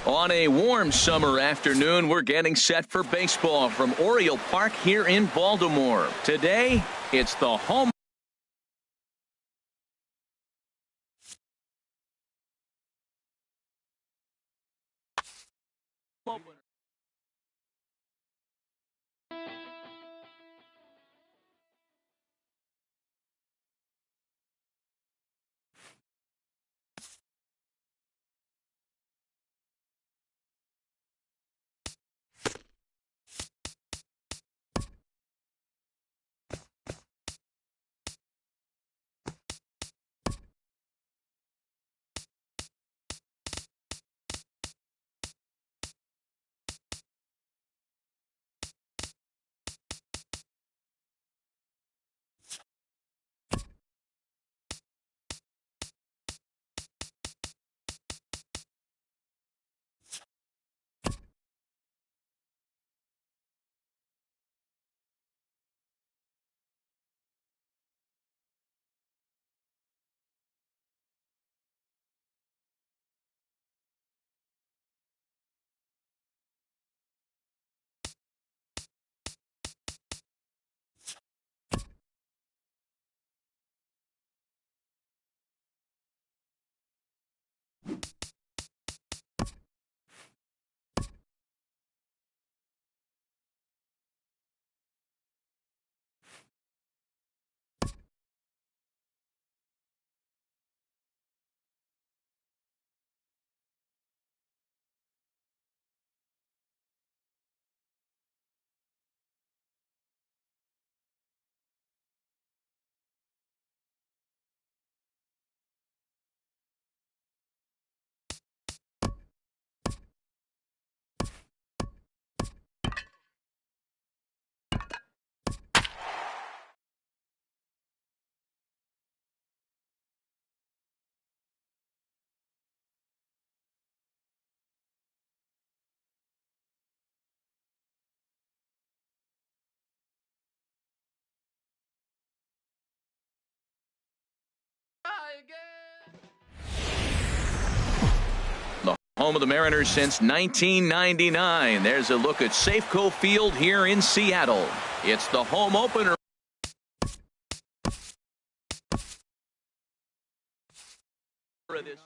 On a warm summer afternoon, we're getting set for baseball from Oriole Park here in Baltimore. Today, it's the home opener. The home of the Mariners since 1999. There's a look at Safeco Field here in Seattle. It's the home opener. Of this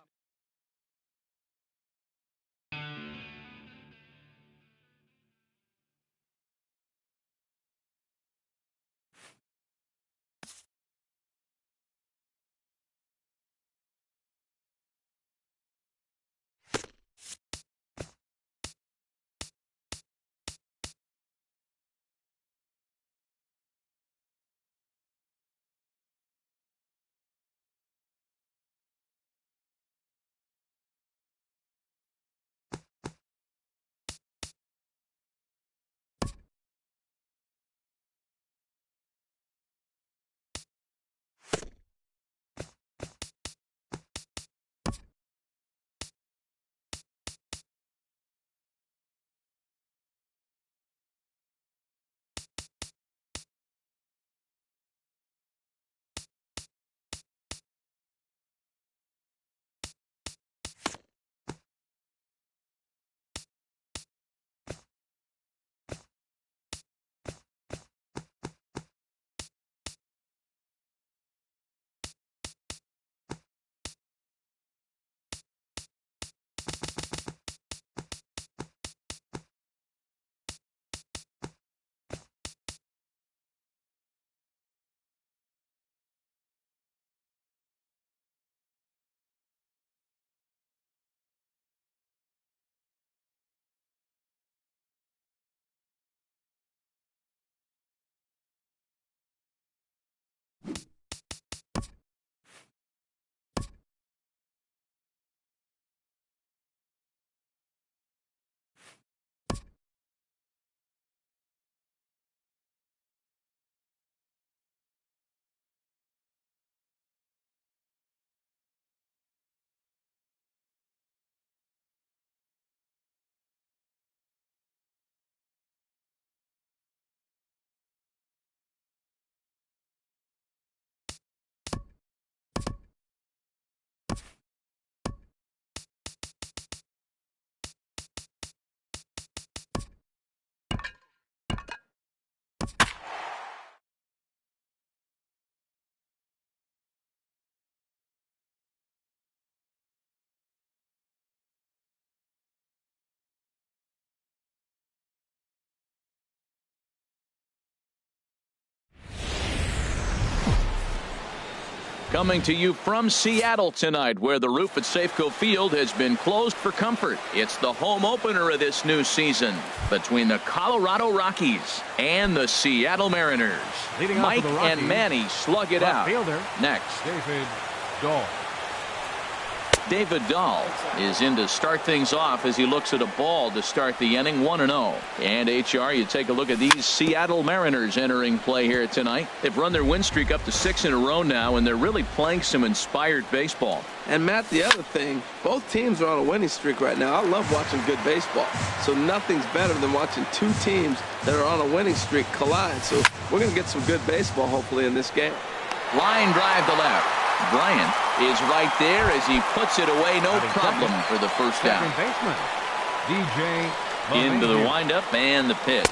Coming to you from Seattle tonight, where the roof at Safeco Field has been closed for comfort. It's the home opener of this new season between the Colorado Rockies and the Seattle Mariners. Mike and Manny slug it out. Next, David Dahl is in to start things off as he looks at a ball to start the inning, 1-0. And HR, you take a look at these Seattle Mariners entering play here tonight. They've run their win streak up to 6 in a row now, and they're really playing some inspired baseball. And Matt, the other thing, both teams are on a winning streak right now. I love watching good baseball. So nothing's better than watching two teams that are on a winning streak collide. So we're going to get some good baseball, hopefully, in this game. Line drive to left. Bryant is right there as he puts it away, no problem for the first down. Into the windup and the pitch.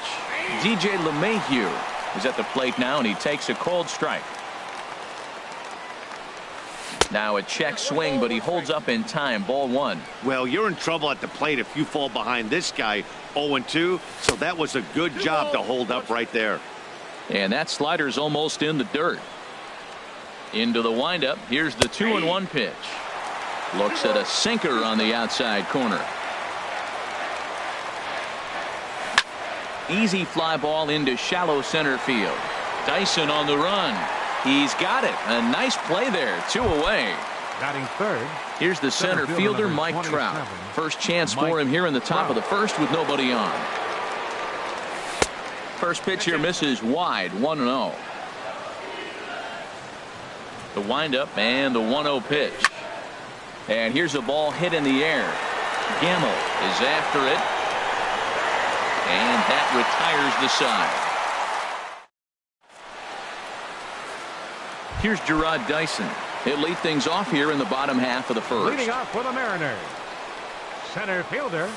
DJ LeMahieu is at the plate now, and he takes a cold strike. Now a check swing, but he holds up in time. Ball 1. Well, you're in trouble at the plate if you fall behind this guy 0-2, so that was a good job to hold up right there. And that slider's almost in the dirt. Into the windup. Here's the 2-1 pitch. Looks at a sinker on the outside corner. Easy fly ball into shallow center field. Dyson on the run. He's got it. A nice play there. 2 away. Batting third. Here's the center fielder, Mike Trout. First chance for him here in the top of the first with nobody on. First pitch here misses wide. 1-0. The windup and the 1-0 pitch. And here's a ball hit in the air. Gamble is after it. And that retires the side. Here's Gerard Dyson. He'll lead things off here in the bottom half of the first. Leading off for the Mariners, center fielder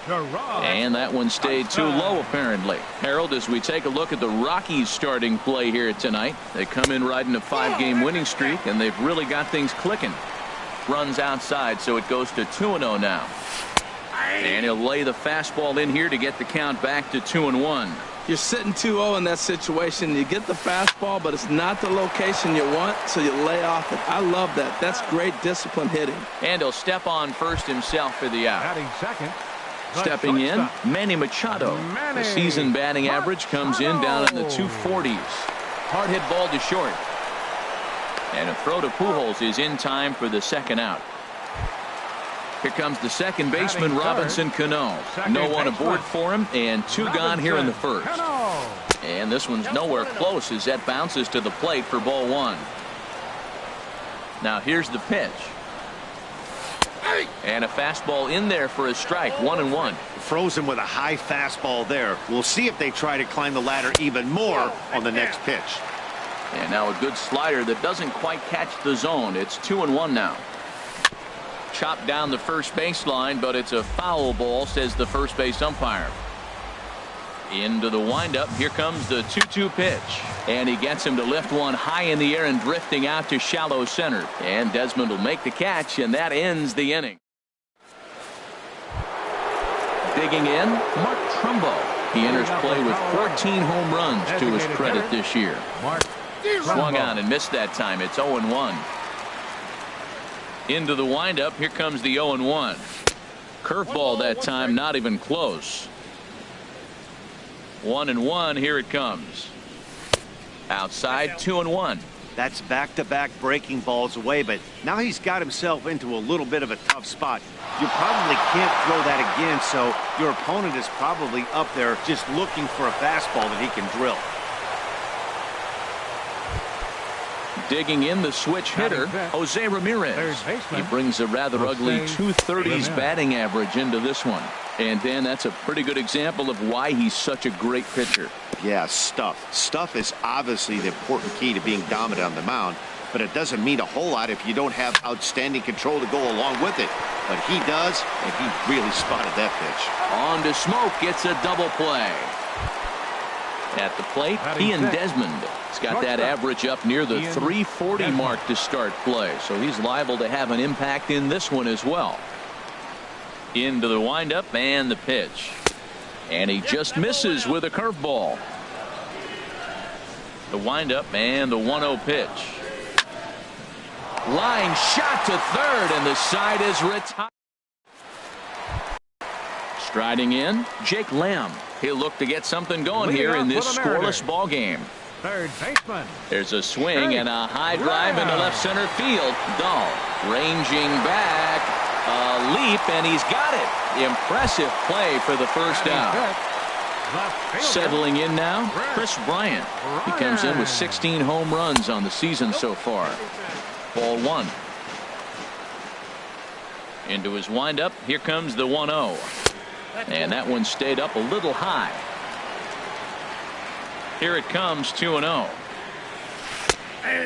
Gerard. And that one stayed too low apparently. Harold, as we take a look at the Rockies starting play here tonight, they come in riding a 5-game winning streak, and they've really got things clicking. Runs outside, so it goes to 2-0 now. And he'll lay the fastball in here to get the count back to 2-1. You're sitting 2-0 in that situation. You get the fastball, but it's not the location you want, so you lay off it. I love that. That's great discipline hitting. And he'll step on first himself for the out. Batting second. Stepping in, Manny Machado. The season batting average comes in down in the 240s. Hard hit ball to short. And a throw to Pujols is in time for the second out. Here comes the second baseman, Robinson Cano. No one aboard for him, and 2 gone here in the first. And this one's nowhere close as that bounces to the plate for ball 1. Now here's the pitch. And a fastball in there for a strike. 1-1. Frozen with a high fastball there. We'll see if they try to climb the ladder even more on the next pitch. And now a good slider that doesn't quite catch the zone. It's 2-1 now. Chopped down the first baseline, but it's a foul ball, says the first base umpire. Into the windup. Here comes the 2-2 pitch. And he gets him to lift one high in the air and drifting out to shallow center. And Desmond will make the catch, and that ends the inning. Digging in, Mark Trumbo. He enters play with 14 home runs to his credit this year. Swung on and missed that time. It's 0-1. Into the windup. Here comes the 0-1. Curveball that time, not even close. 1-1. Here it comes. Outside, 2-1. That's back-to-back breaking balls away, but now he's got himself into a little bit of a tough spot. You probably can't throw that again, so your opponent is probably up there just looking for a fastball that he can drill. Digging in, the switch hitter, Jose Ramirez. He brings a rather ugly 230s batting average into this one. And Dan, that's a pretty good example of why he's such a great pitcher. Yeah, stuff. Stuff is obviously the important key to being dominant on the mound, but it doesn't mean a whole lot if you don't have outstanding control to go along with it. But he does, and he really spotted that pitch. On to Smoke, gets a double play. At the plate, he and Desmond. He's got that average up near the 340 mark to start play, so he's liable to have an impact in this one as well. Into the windup and the pitch. And he just misses with a curveball. The windup and the 1-0 pitch. Line shot to third, and the side is retired. Striding in, Jake Lamb. He'll look to get something going here in this scoreless ball game. Third baseman. There's a swing and a high drive into left center field. Dahl ranging back, a leap, and he's got it. Impressive play for the first out. Settling in now, Chris Bryant. He comes in with 16 home runs on the season so far. Ball one. Into his windup. Here comes the 1-0. And that one stayed up a little high. Here it comes, 2-0.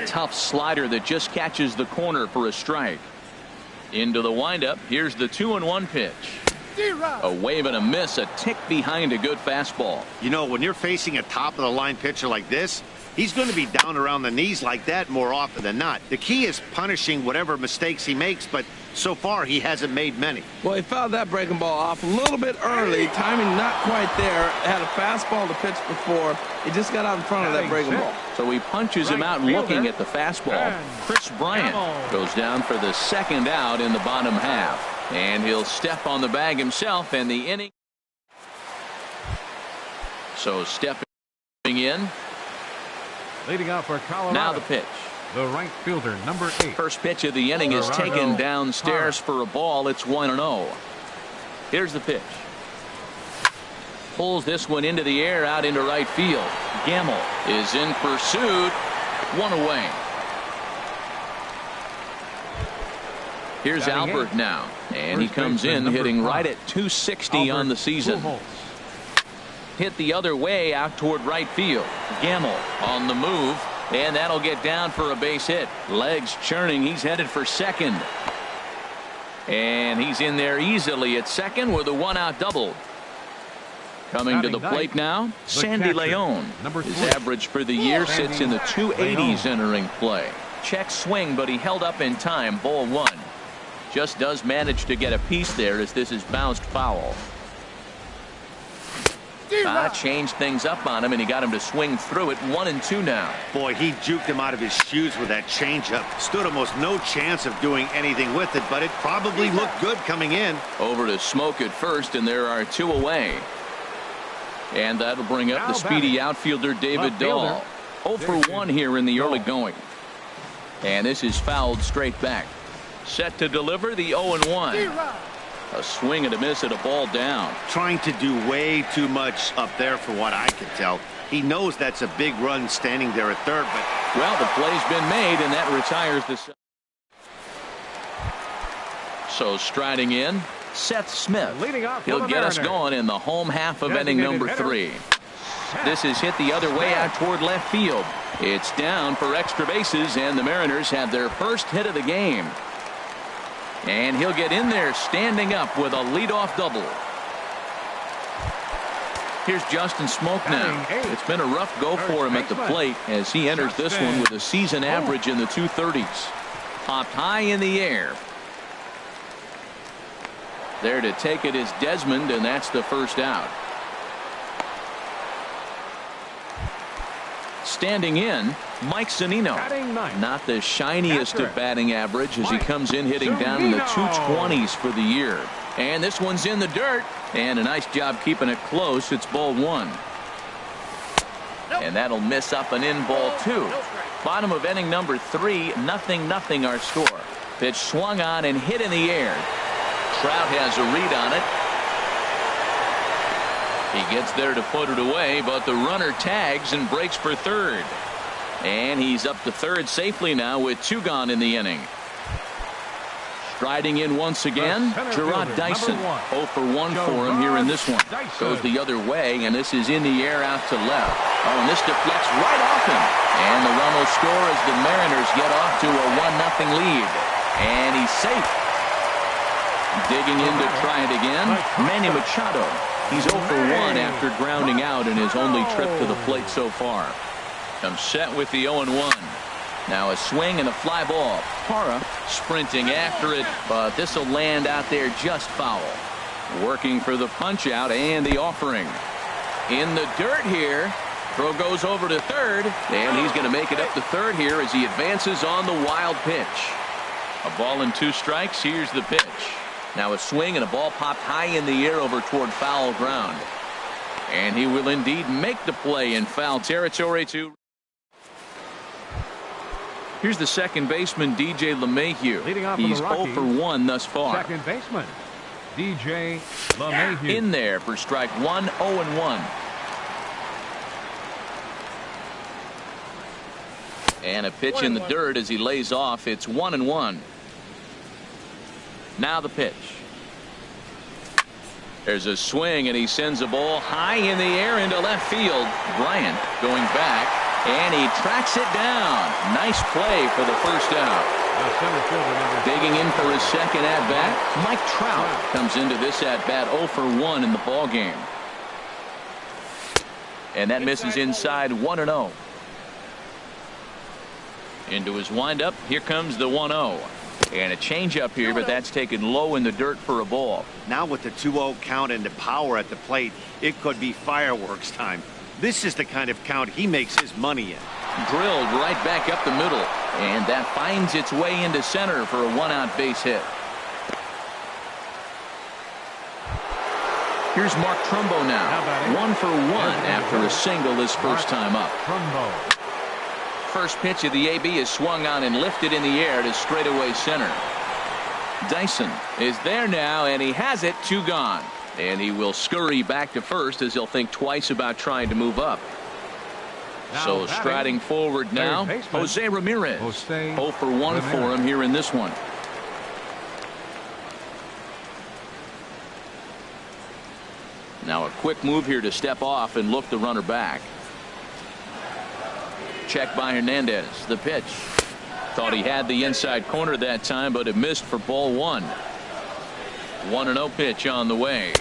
Tough slider that just catches the corner for a strike. Into the windup. Here's the 2-1 pitch. A wave and a miss, a tick behind a good fastball. You know, when you're facing a top-of-the-line pitcher like this, he's going to be down around the knees like that more often than not. The key is punishing whatever mistakes he makes, but so far he hasn't made many. Well, he fouled that breaking ball off a little bit early. Timing not quite there. Had a fastball to pitch before. He just got out in front of that breaking ball. So he punches him out looking at the fastball. Chris Bryant goes down for the second out in the bottom half. And he'll step on the bag himself, and the inning. So stepping in. Leading off for Colorado. Now the pitch. The right fielder, number 8. First pitch of the inning is taken downstairs for a ball. It's 1-0. Here's the pitch. Pulls this one into the air out into right field. Gamble is in pursuit. One away. Here's Albert now, and he comes in hitting right at 260 on the season. Hit the other way out toward right field. Gamble on the move, and that'll get down for a base hit. Legs churning. He's headed for second. And he's in there easily at second with a one-out double. Coming to the plate now, Sandy Leon. His average for the year sits in the 280s entering play. Check swing, but he held up in time. Ball one. Just does manage to get a piece there as this is bounced foul. Changed things up on him, and he got him to swing through it. 1-2 now. Boy, he juked him out of his shoes with that changeup. Stood almost no chance of doing anything with it, but it probably looked good coming in. Over to Smoke at first, and there are two away. And that'll bring up the speedy outfielder David Dahl. 0 for 1 here in the early going. And this is fouled straight back. Set to deliver the 0-1. A swing and a miss at a ball down. Trying to do way too much up there for what I can tell. He knows that's a big run standing there at third, but well, the play's been made, and that retires the. So striding in, Seth Smith. He'll get us going in the home half of inning number 3. This is hit the other way out toward left field. It's down for extra bases, and the Mariners have their first hit of the game. And he'll get in there standing up with a leadoff double. Here's Justin Smoke now. It's been a rough go for him at the plate as he enters this one with a season average in the 230s. Popped high in the air. There to take it is Desmond, and that's the first out. Standing in, Mike Zunino. Not the shiniest of batting average as he comes in hitting down in the 220s for the year. And this one's in the dirt, and a nice job keeping it close. It's ball 1. And that'll miss up and in ball 2. Bottom of inning number 3, 0-0 our score. Pitch swung on and hit in the air. Trout has a read on it. He gets there to put it away, but the runner tags and breaks for third. And he's up to third safely now with 2 gone in the inning. Striding in once again, Gerard Dyson. 0 for 1 for him here in this one. Goes the other way, and this is in the air out to left. Oh, and this deflects right off him. And the run will score as the Mariners get off to a 1-0 lead. And he's safe. Digging in to try it again, Manny Machado. He's 0 for 1 after grounding out in his only trip to the plate so far. Comes set with the 0-1. Now a swing and a fly ball. Parra sprinting after it, but this will land out there just foul. Working for the punch out and the offering. In the dirt here. Throw goes over to third, and he's going to make it up to third here as he advances on the wild pitch. A ball and 2 strikes. Here's the pitch. Now a swing and a ball popped high in the air over toward foul ground. And he will indeed make the play in foul territory too. Here's the second baseman, DJ LeMahieu. Leading off He's for the 0 for 1 thus far. Second baseman, DJ LeMahieu. In there for strike 1, 0-1. And a pitch in the dirt as he lays off. It's 1-1. Now the pitch. There's a swing and he sends a ball high in the air into left field. Bryant going back and he tracks it down. Nice play for the first out. Digging in for his second at bat, Mike Trout comes into this at bat 0 for 1 in the ball game. And that misses inside 1-0. Into his windup. Here comes the 1-0. And a changeup here, but that's taken low in the dirt for a ball. Now with the 2-0 count and the power at the plate, it could be fireworks time. This is the kind of count he makes his money in. Drilled right back up the middle. And that finds its way into center for a 1-out base hit. Here's Mark Trumbo now. 1 for 1 after a single his first time up. First pitch of the AB is swung on and lifted in the air to straightaway center. Dyson is there now, and he has it. 2 gone. And he will scurry back to first as he'll think twice about trying to move up. So striding forward now, Jose Ramirez. 0 for 1 for him here in this one. Now a quick move here to step off and look the runner back. Check by Hernandez. The pitch. Thought he had the inside corner that time, but it missed for ball 1. 1-0 pitch on the way.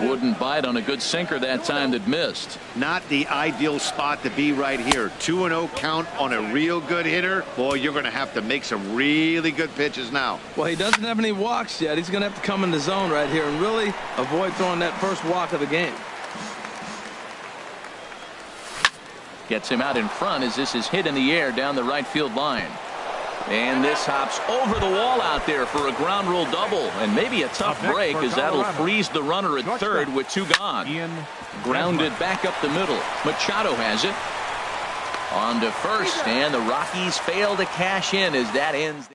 Wouldn't bite on a good sinker that time that missed. Not the ideal spot to be right here. 2-0 count on a real good hitter. Boy, you're going to have to make some really good pitches now. Well, he doesn't have any walks yet. He's going to have to come in the zone right here and really avoid throwing that first walk of the game. Gets him out in front as this is hit in the air down the right field line. And this hops over the wall out there for a ground rule double. And maybe a tough break as that'll freeze the runner at third with 2 gone. Grounded back up the middle. Machado has it. On to first. And the Rockies fail to cash in as that ends.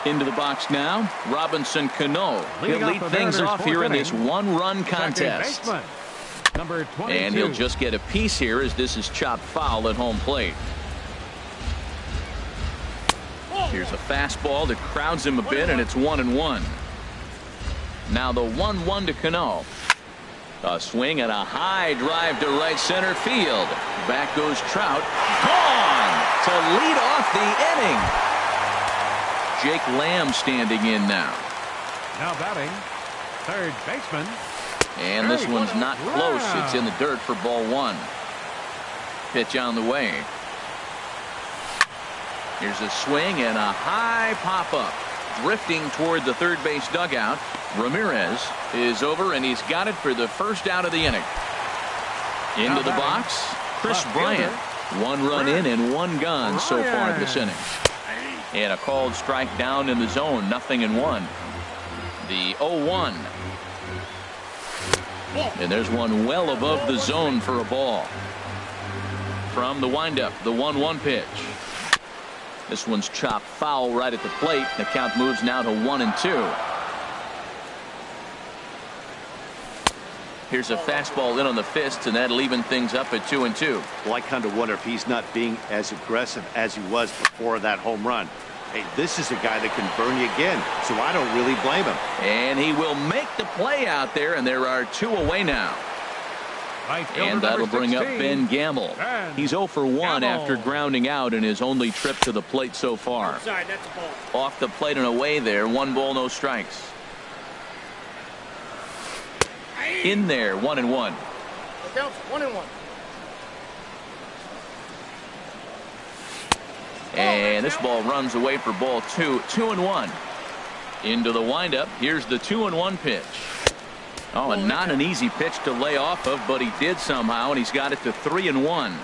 Into the box now. Robinson Cano. He'll lead things off here in this 1-run contest. And he'll just get a piece here as this is chopped foul at home plate. Here's a fastball that crowds him a bit, and it's 1-1. Now the 1-1 to Cano. A swing and a high drive to right center field. Back goes Trout. Gone to lead off the inning. Jake Lamb standing in now. Now batting, third baseman. And this one's not close. It's in the dirt for ball 1. Pitch on the way. Here's a swing and a high pop-up. Drifting toward the third base dugout. Ramirez is over, and he's got it for the first out of the inning. Into the box, Chris Bryant. 1 run in and 1 gone so far this inning. And a called strike down in the zone. 0-1. The 0-1. And there's one well above the zone for a ball. From the windup, the 1-1 pitch. This one's chopped foul right at the plate. The count moves now to 1-2. Here's a fastball in on the fists, and that'll even things up at 2-2. Well, I kind of wonder if he's not being as aggressive as he was before that home run. Hey, this is a guy that can burn you again, so I don't really blame him. And he will make the play out there, and there are 2 away now. And that'll bring up Ben Gamble. He's 0 for 1 after grounding out in his only trip to the plate so far. Off the plate and away there. 1 ball, no strikes. In there, 1-1. Down 1-1. And this ball runs away for ball 2. 2-1. Into the windup. Here's the 2-1 pitch. Oh, and not an easy pitch to lay off of, but he did somehow, and he's got it to 3-1.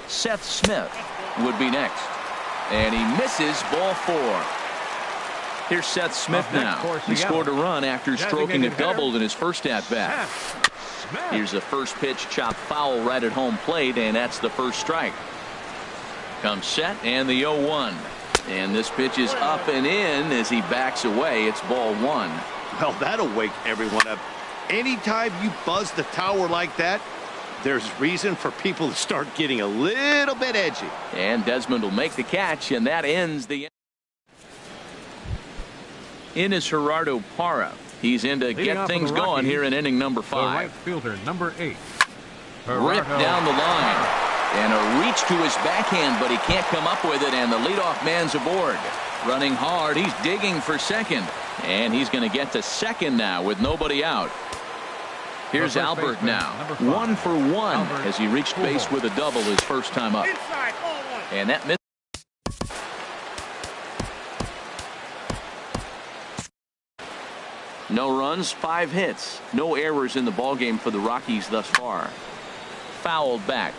Seth Smith would be next. And he misses, ball 4. Here's Seth Smith now. He scored a run after stroking a double in his first at-bat. Here's the first pitch, chopped foul right at home plate, and that's the first strike. Comes set, and the 0-1. And this pitch is up and in as he backs away. It's ball 1. Well, that'll wake everyone up. Anytime you buzz the tower like that, there's reason for people to start getting a little bit edgy. And Desmond will make the catch, and that ends the in is Gerardo Parra. He's in to get things going here in inning number 5. The right fielder, number 8. Ripped down the line. And a reach to his backhand, but he can't come up with it, and the leadoff man's aboard. Running hard, he's digging for second. And he's going to get to second now with nobody out. Here's Albert now. 1 for 1 as he reached base with a double his first time up. And that missed. No runs, 5 hits. No errors in the ballgame for the Rockies thus far. Fouled back.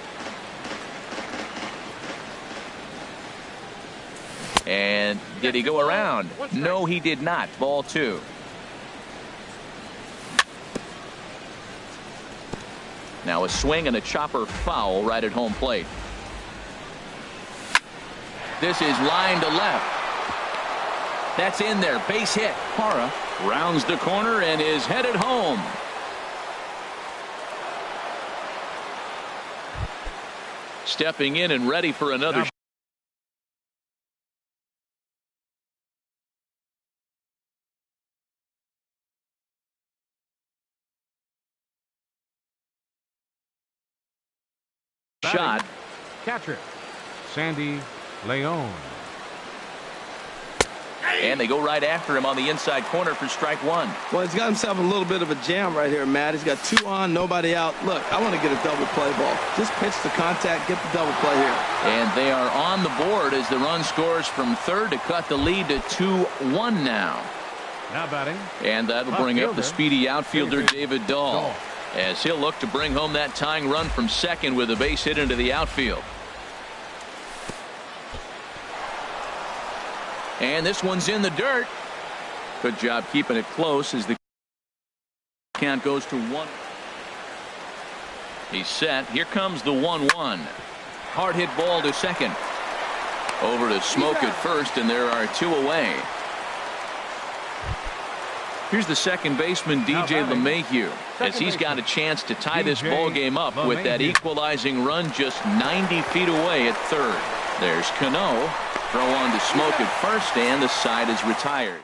And did he go around? No, he did not. Ball 2. Now a swing and a chopper foul right at home plate. This is line to left. That's in there. Base hit. Parra rounds the corner and is headed home. Stepping in and ready for another. Shot. Catcher, Sandy Leon. And they go right after him on the inside corner for strike 1. Well, he's got himself a little bit of a jam right here, Matt. He's got 2 on, nobody out. Look, I want to get a double play ball. Just pitch the contact, get the double play here. And they are on the board as the run scores from third to cut the lead to 2-1 now. Now batting. And that'll bring up the speedy outfielder David Dahl, as he'll look to bring home that tying run from second with a base hit into the outfield. And this one's in the dirt. Good job keeping it close as the count goes to 1. He's set. Here comes the 1-1. Hard hit ball to second. Over to Smoke at first, and there are 2 away. Here's the second baseman, DJ LeMahieu, as he's got a chance to tie this ball game up with that equalizing run just 90 feet away at third. There's Cano. Throw on to Smoke at first, and the side is retired.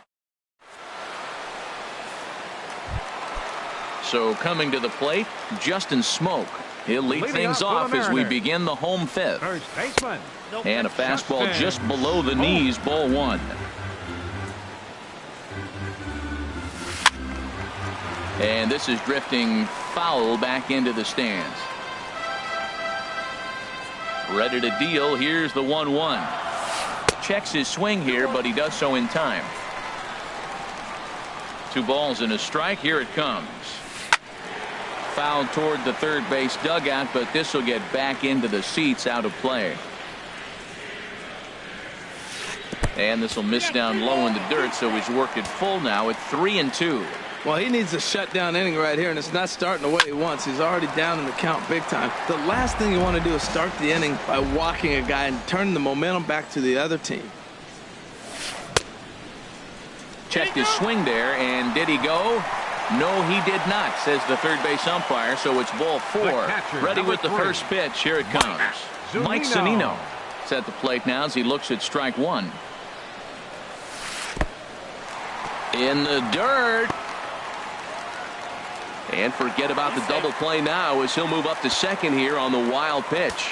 So coming to the plate, Justin Smoke. He'll lead things off as we begin the home 5th. First baseman. And a fastball just below the knees, ball 1. And this is drifting foul back into the stands. Ready to deal. Here's the 1-1. Checks his swing here, but he does so in time. 2 balls and a strike. Here it comes. Foul toward the third base dugout, but this will get back into the seats, out of play. And this will miss down low in the dirt, so he's worked it full now at 3-2. Well, he needs a shutdown inning right here, and it's not starting the way he wants. He's already down in the count big time. The last thing you want to do is start the inning by walking a guy and turning the momentum back to the other team. Checked his swing there, and did he go? No, he did not, says the third base umpire, so it's ball 4. Ready with the first pitch. Here it comes. Mike Zunino is at the plate now as he looks at strike 1. In the dirt. And forget about the double play now as he'll move up to second here on the wild pitch.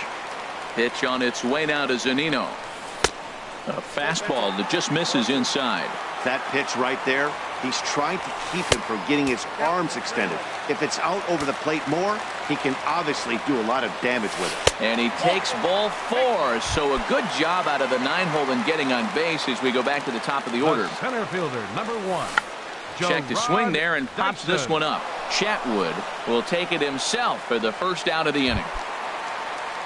Pitch on its way now to Zunino. A fastball that just misses inside. That pitch right there, he's trying to keep him from getting his arms extended. If it's out over the plate more, he can obviously do a lot of damage with it. And he takes ball 4. So a good job out of the 9-hole in getting on base as we go back to the top of the order. Center fielder, number 1. Checked his swing there and pops this one up. Chatwood will take it himself for the first out of the inning.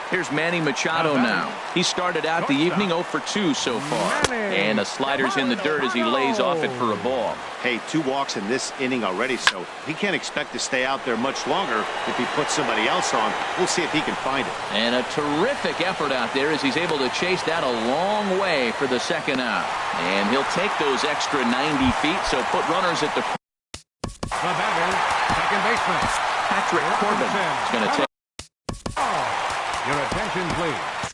Here's Manny Machado now. He started out the evening 0 for 2 so far. And the slider's in the dirt as he lays off it for a ball. Hey, 2 walks in this inning already, so he can't expect to stay out there much longer if he puts somebody else on. We'll see if he can find it. And a terrific effort out there as he's able to chase that a long way for the second out. And he'll take those extra 90 feet, so put runners at the... The batter, second baseman Patrick Corbin is going to take... Your attention, please.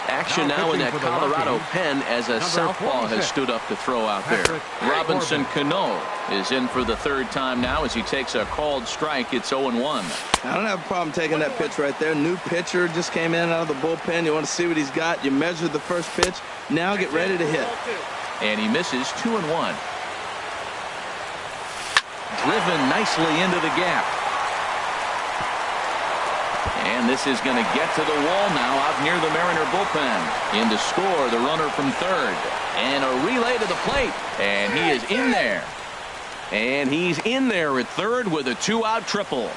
Action now in that Colorado pen as a southpaw has stood up to throw out there. Robinson Cano is in for the 3rd time now as he takes a called strike. It's 0-1. I don't have a problem taking that pitch right there. New pitcher just came in out of the bullpen. You want to see what he's got. You measure the first pitch. Now get ready to hit. And he misses 2-1. Driven nicely into the gap. And this is going to get to the wall now out near the Mariner bullpen. In to score the runner from 3rd. And a relay to the plate. And he is in there. And he's in there at 3rd with a 2-out triple.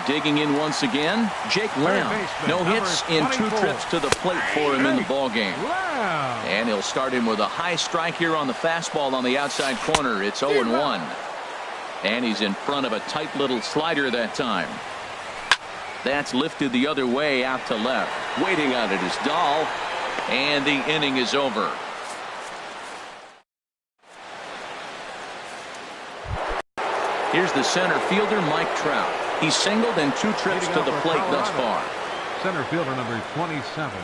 Digging in once again, Jake Lamb. No hits in 2 trips to the plate for him in the ballgame. And he'll start him with a high strike here on the fastball on the outside corner. It's 0-1. And he's in front of a tight little slider that time. That's lifted the other way out to left. Waiting on it is Dahl. And the inning is over. Here's the center fielder, Mike Trout. He's singled in 2 trips to the plate thus far. Center fielder number 27.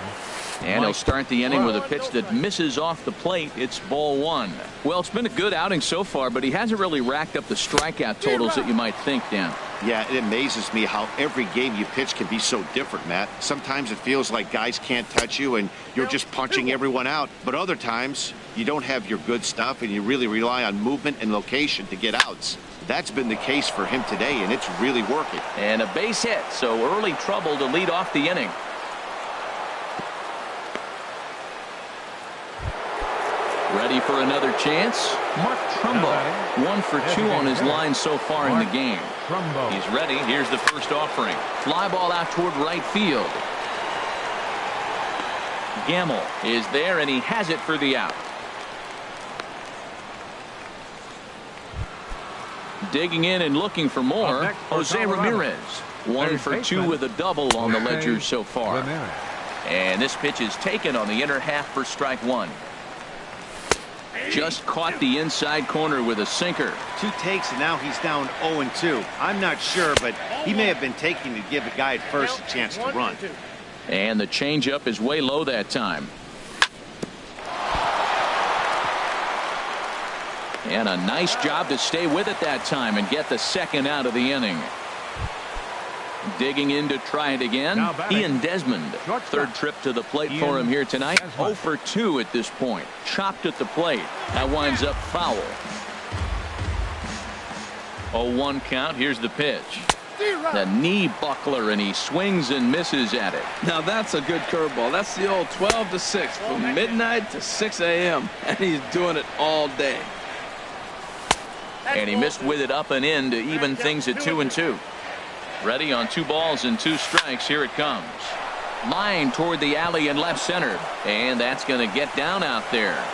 And he'll start the inning with a pitch that misses off the plate. It's ball 1. Well, it's been a good outing so far, but he hasn't really racked up the strikeout totals that you might think, Dan. Yeah, it amazes me how every game you pitch can be so different, Matt. Sometimes it feels like guys can't touch you and you're just punching everyone out. But other times you don't have your good stuff and you really rely on movement and location to get outs. That's been the case for him today, and it's really working. And a base hit, so early trouble to lead off the inning. Ready for another chance? Mark Trumbo. 1 for 2 on his line so far in the game. He's ready. Here's the first offering. Fly ball out toward right field. Gamble is there, and he has it for the out. Digging in and looking for more, Jose Ramirez. 1 for 2 with a double on the ledger so far. And this pitch is taken on the inner half for strike 1. Just caught the inside corner with a sinker. 2 takes, and now he's down 0-2. I'm not sure, but he may have been taking to give the guy at first a chance to run. And the changeup is way low that time. And a nice job to stay with it that time and get the second out of the inning. Digging in to try it again, Ian Desmond. 3rd trip to the plate for him here tonight. 0 for 2 at this point. Chopped at the plate. That winds up foul. 0-1 count. Here's the pitch. The knee buckler, and he swings and misses at it. Now that's a good curveball. That's the old 12 to 6 from midnight to 6 a.m. and he's doing it all day. And he missed with it up and in to even things at 2-2. Ready on 2 balls and 2 strikes. Here it comes. Line toward the alley in left center. And that's going to get down out there.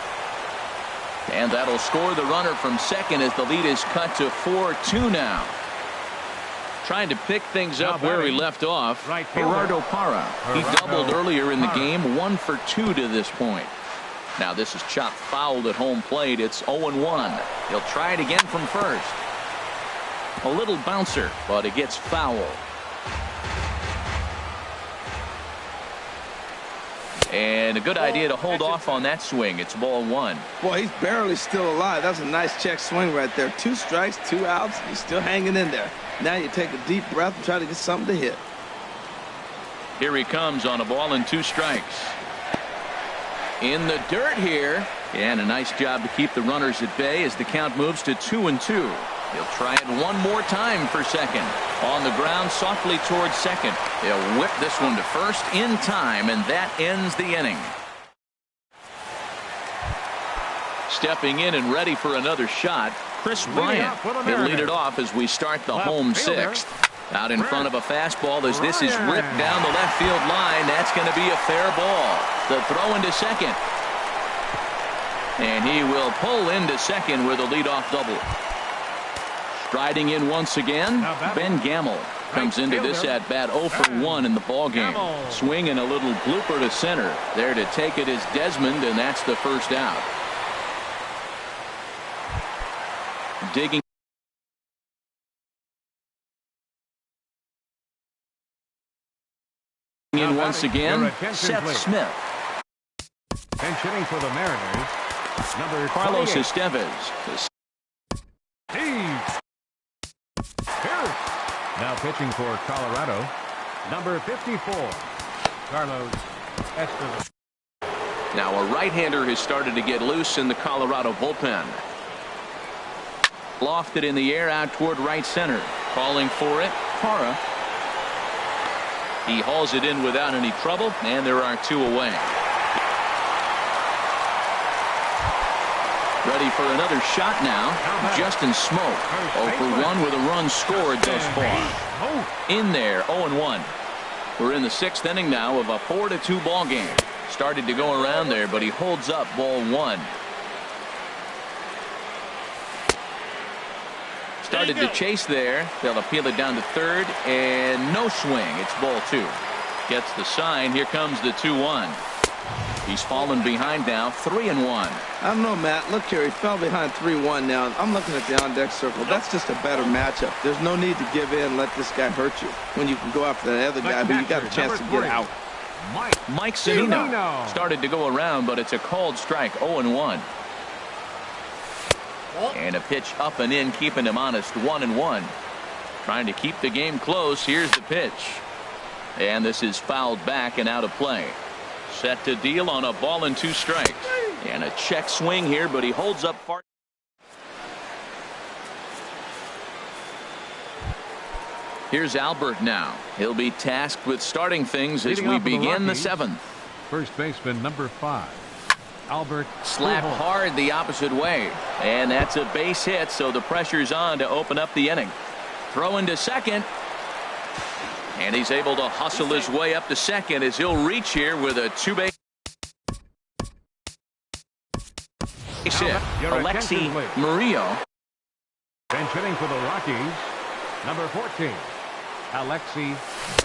And that'll score the runner from second as the lead is cut to 4-2 now. Trying to pick things up where he left off. Gerardo Parra. He doubled earlier in the game. 1 for 2 to this point. Now this is chopped fouled at home plate. It's 0-1. He'll try it again from first. A little bouncer, but it gets foul. And a good idea to hold off on that swing. It's ball 1. Boy, he's barely still alive. That's a nice check swing right there. 2 strikes, 2 outs. He's still hanging in there. Now you take a deep breath and try to get something to hit. Here he comes on a ball and 2 strikes. In the dirt here. And a nice job to keep the runners at bay as the count moves to 2-2. He'll try it one more time for second. On the ground softly towards second. He'll whip this one to first in time, and that ends the inning. Stepping in and ready for another shot, Chris Bryant. He'll lead it off as we start the home 6th. Out in front of a fastball as this is ripped down the left field line. That's going to be a fair ball. The throw into second. And he will pull into second with a leadoff double. Striding in once again, Ben Gamble comes into this at bat 0 for 1 in the ball game. Swinging a little blooper to center. There to take it is Desmond, and that's the first out. Digging in once again, Seth Smith. Bench hitting for the Mariners, number Carlos 28. Estevez. Steve Pierce. Now pitching for Colorado, number 54, Carlos Estevez. Now a right-hander has started to get loose in the Colorado bullpen. Lofted in the air out toward right center. Calling for it, Parra. He hauls it in without any trouble, and there are 2 away. Ready for another shot now. Justin Smoke. 0 for 1 with a run scored thus far. In there, 0-1. We're in the 6th inning now of a 4-2 ball game. Started to go around there, but he holds up ball 1. Started to chase there. They'll appeal it down to third, and no swing. It's ball 2. Gets the sign. Here comes the 2-1. He's fallen behind now, 3-1. I don't know, Matt. Look here, he fell behind 3-1 now. I'm looking at the on-deck circle. That's just a better matchup. There's no need to give in and let this guy hurt you when you can go after that other guy who you got a chance to get out. Mike Zunino started to go around, but it's a called strike, 0-1. And a pitch up and in, keeping him honest, 1-1. Trying to keep the game close. Here's the pitch. And this is fouled back and out of play. Set to deal on a ball and 2 strikes. And a check swing here, but he holds up far. Here's Albert now. He'll be tasked with starting things as we begin the 7th. First baseman, number 5, Albert. Slapped hard the opposite way. And that's a base hit, so the pressure's on to open up the inning. Throw into second. And he's able to hustle his way up to second as he'll reach here with a 2-base hit. Alexi Murillo. Bench hitting for the Rockies, number 14, Alexi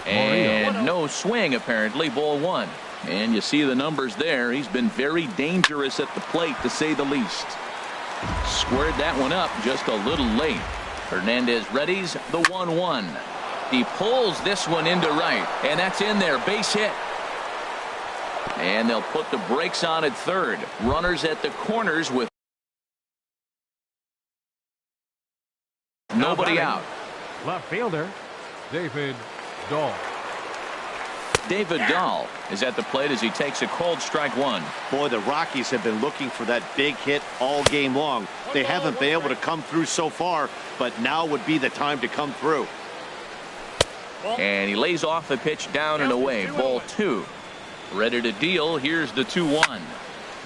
And Murillo. no swing, apparently, ball 1. And you see the numbers there. He's been very dangerous at the plate, to say the least. Squared that one up just a little late. Hernandez readies the 1-1. He pulls this one into right, and that's in there. Base hit. And they'll put the brakes on at third. Runners at the corners with nobody out. Left fielder, David Dahl. David Dahl is at the plate as he takes a cold strike 1. Boy, the Rockies have been looking for that big hit all game long. They haven't been able to come through so far, but now would be the time to come through. And he lays off the pitch down and away. Ball 2. Ready to deal. Here's the 2-1.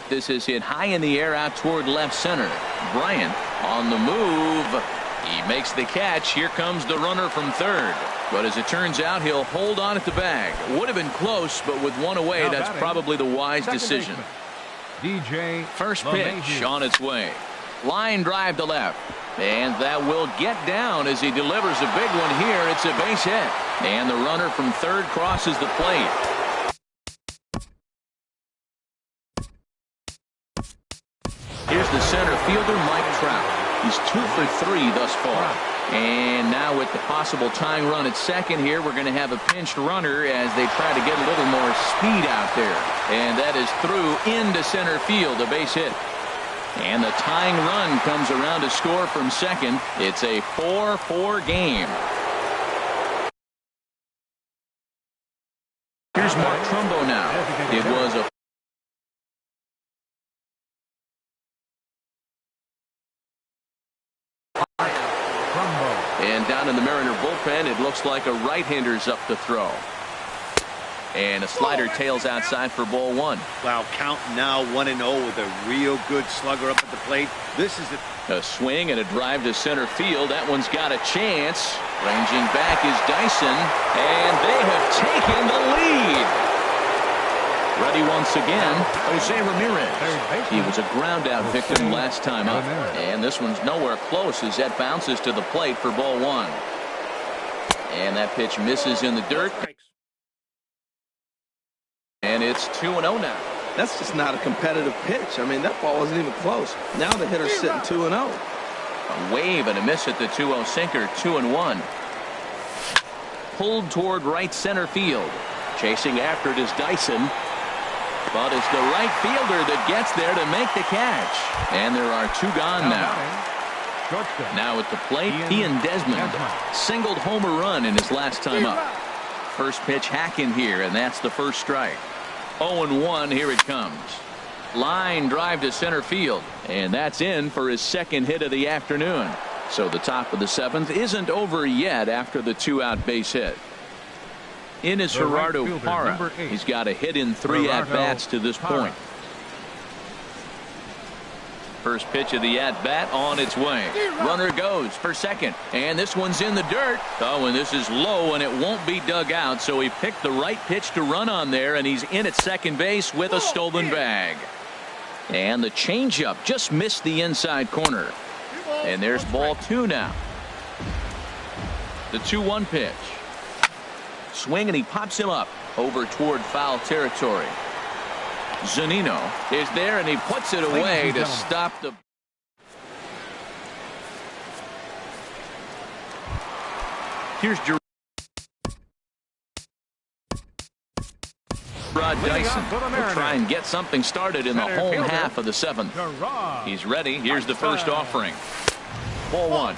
This is hit high in the air out toward left center. Bryant on the move. He makes the catch. Here comes the runner from third. But as it turns out, he'll hold on at the bag. Would have been close, but with one away, that's probably the wise decision. DJ First pitch on its way. Line drive to left. And that will get down as he delivers a big one here. It's a base hit. And the runner from third crosses the plate. Here's the center fielder, Mike Trout. He's 2 for 3 thus far. And now with the possible tying run at second here, we're going to have a pinched runner as they try to get a little more speed out there. And that is through into center field, a base hit. And the tying run comes around to score from second. It's a 4-4 game. Here's Mark Trumbo now. It was a and down in the Mariner bullpen, it looks like a right-hander's up to throw. And a slider tails outside for ball 1. Wow, count now 1-0 with a real good slugger up at the plate. This is A swing and a drive to center field. That one's got a chance. Ranging back is Dyson, and they have taken the lead. Ready once again, Jose Ramirez. He was a ground-out victim last time up, and this one's nowhere close as that bounces to the plate for ball one. And that pitch misses in the dirt. And it's 2-0 now. That's just not a competitive pitch. I mean, that ball wasn't even close. Now the hitter's sitting 2-0. A wave and a miss at the 2-0 sinker, 2-1. Pulled toward right center field. Chasing after it is Dyson. But it's the right fielder that gets there to make the catch. And there are two gone now. Now at the plate, Ian Desmond singled home a run in his last time up. First pitch hacking here, and that's the first strike. 0-1, here it comes. Line drive to center field, and that's in for his second hit of the afternoon. So the top of the seventh isn't over yet after the two-out base hit. In is Gerardo Parra. He's got a hit in 3 at-bats to this point. First pitch of the at-bat on its way. Runner goes for second, and this one's in the dirt. Oh, and this is low, and it won't be dug out, so he picked the right pitch to run on there, and he's in at second base with a stolen bag. And the changeup just missed the inside corner. And there's ball two now. The 2-1 pitch. Swing, and he pops him up over toward foul territory. Zunino is there, and he puts it away to stop the. Here's Gerard Dyson. Will try and get something started in the home half of the seventh. He's ready. Here's the first offering. Ball one.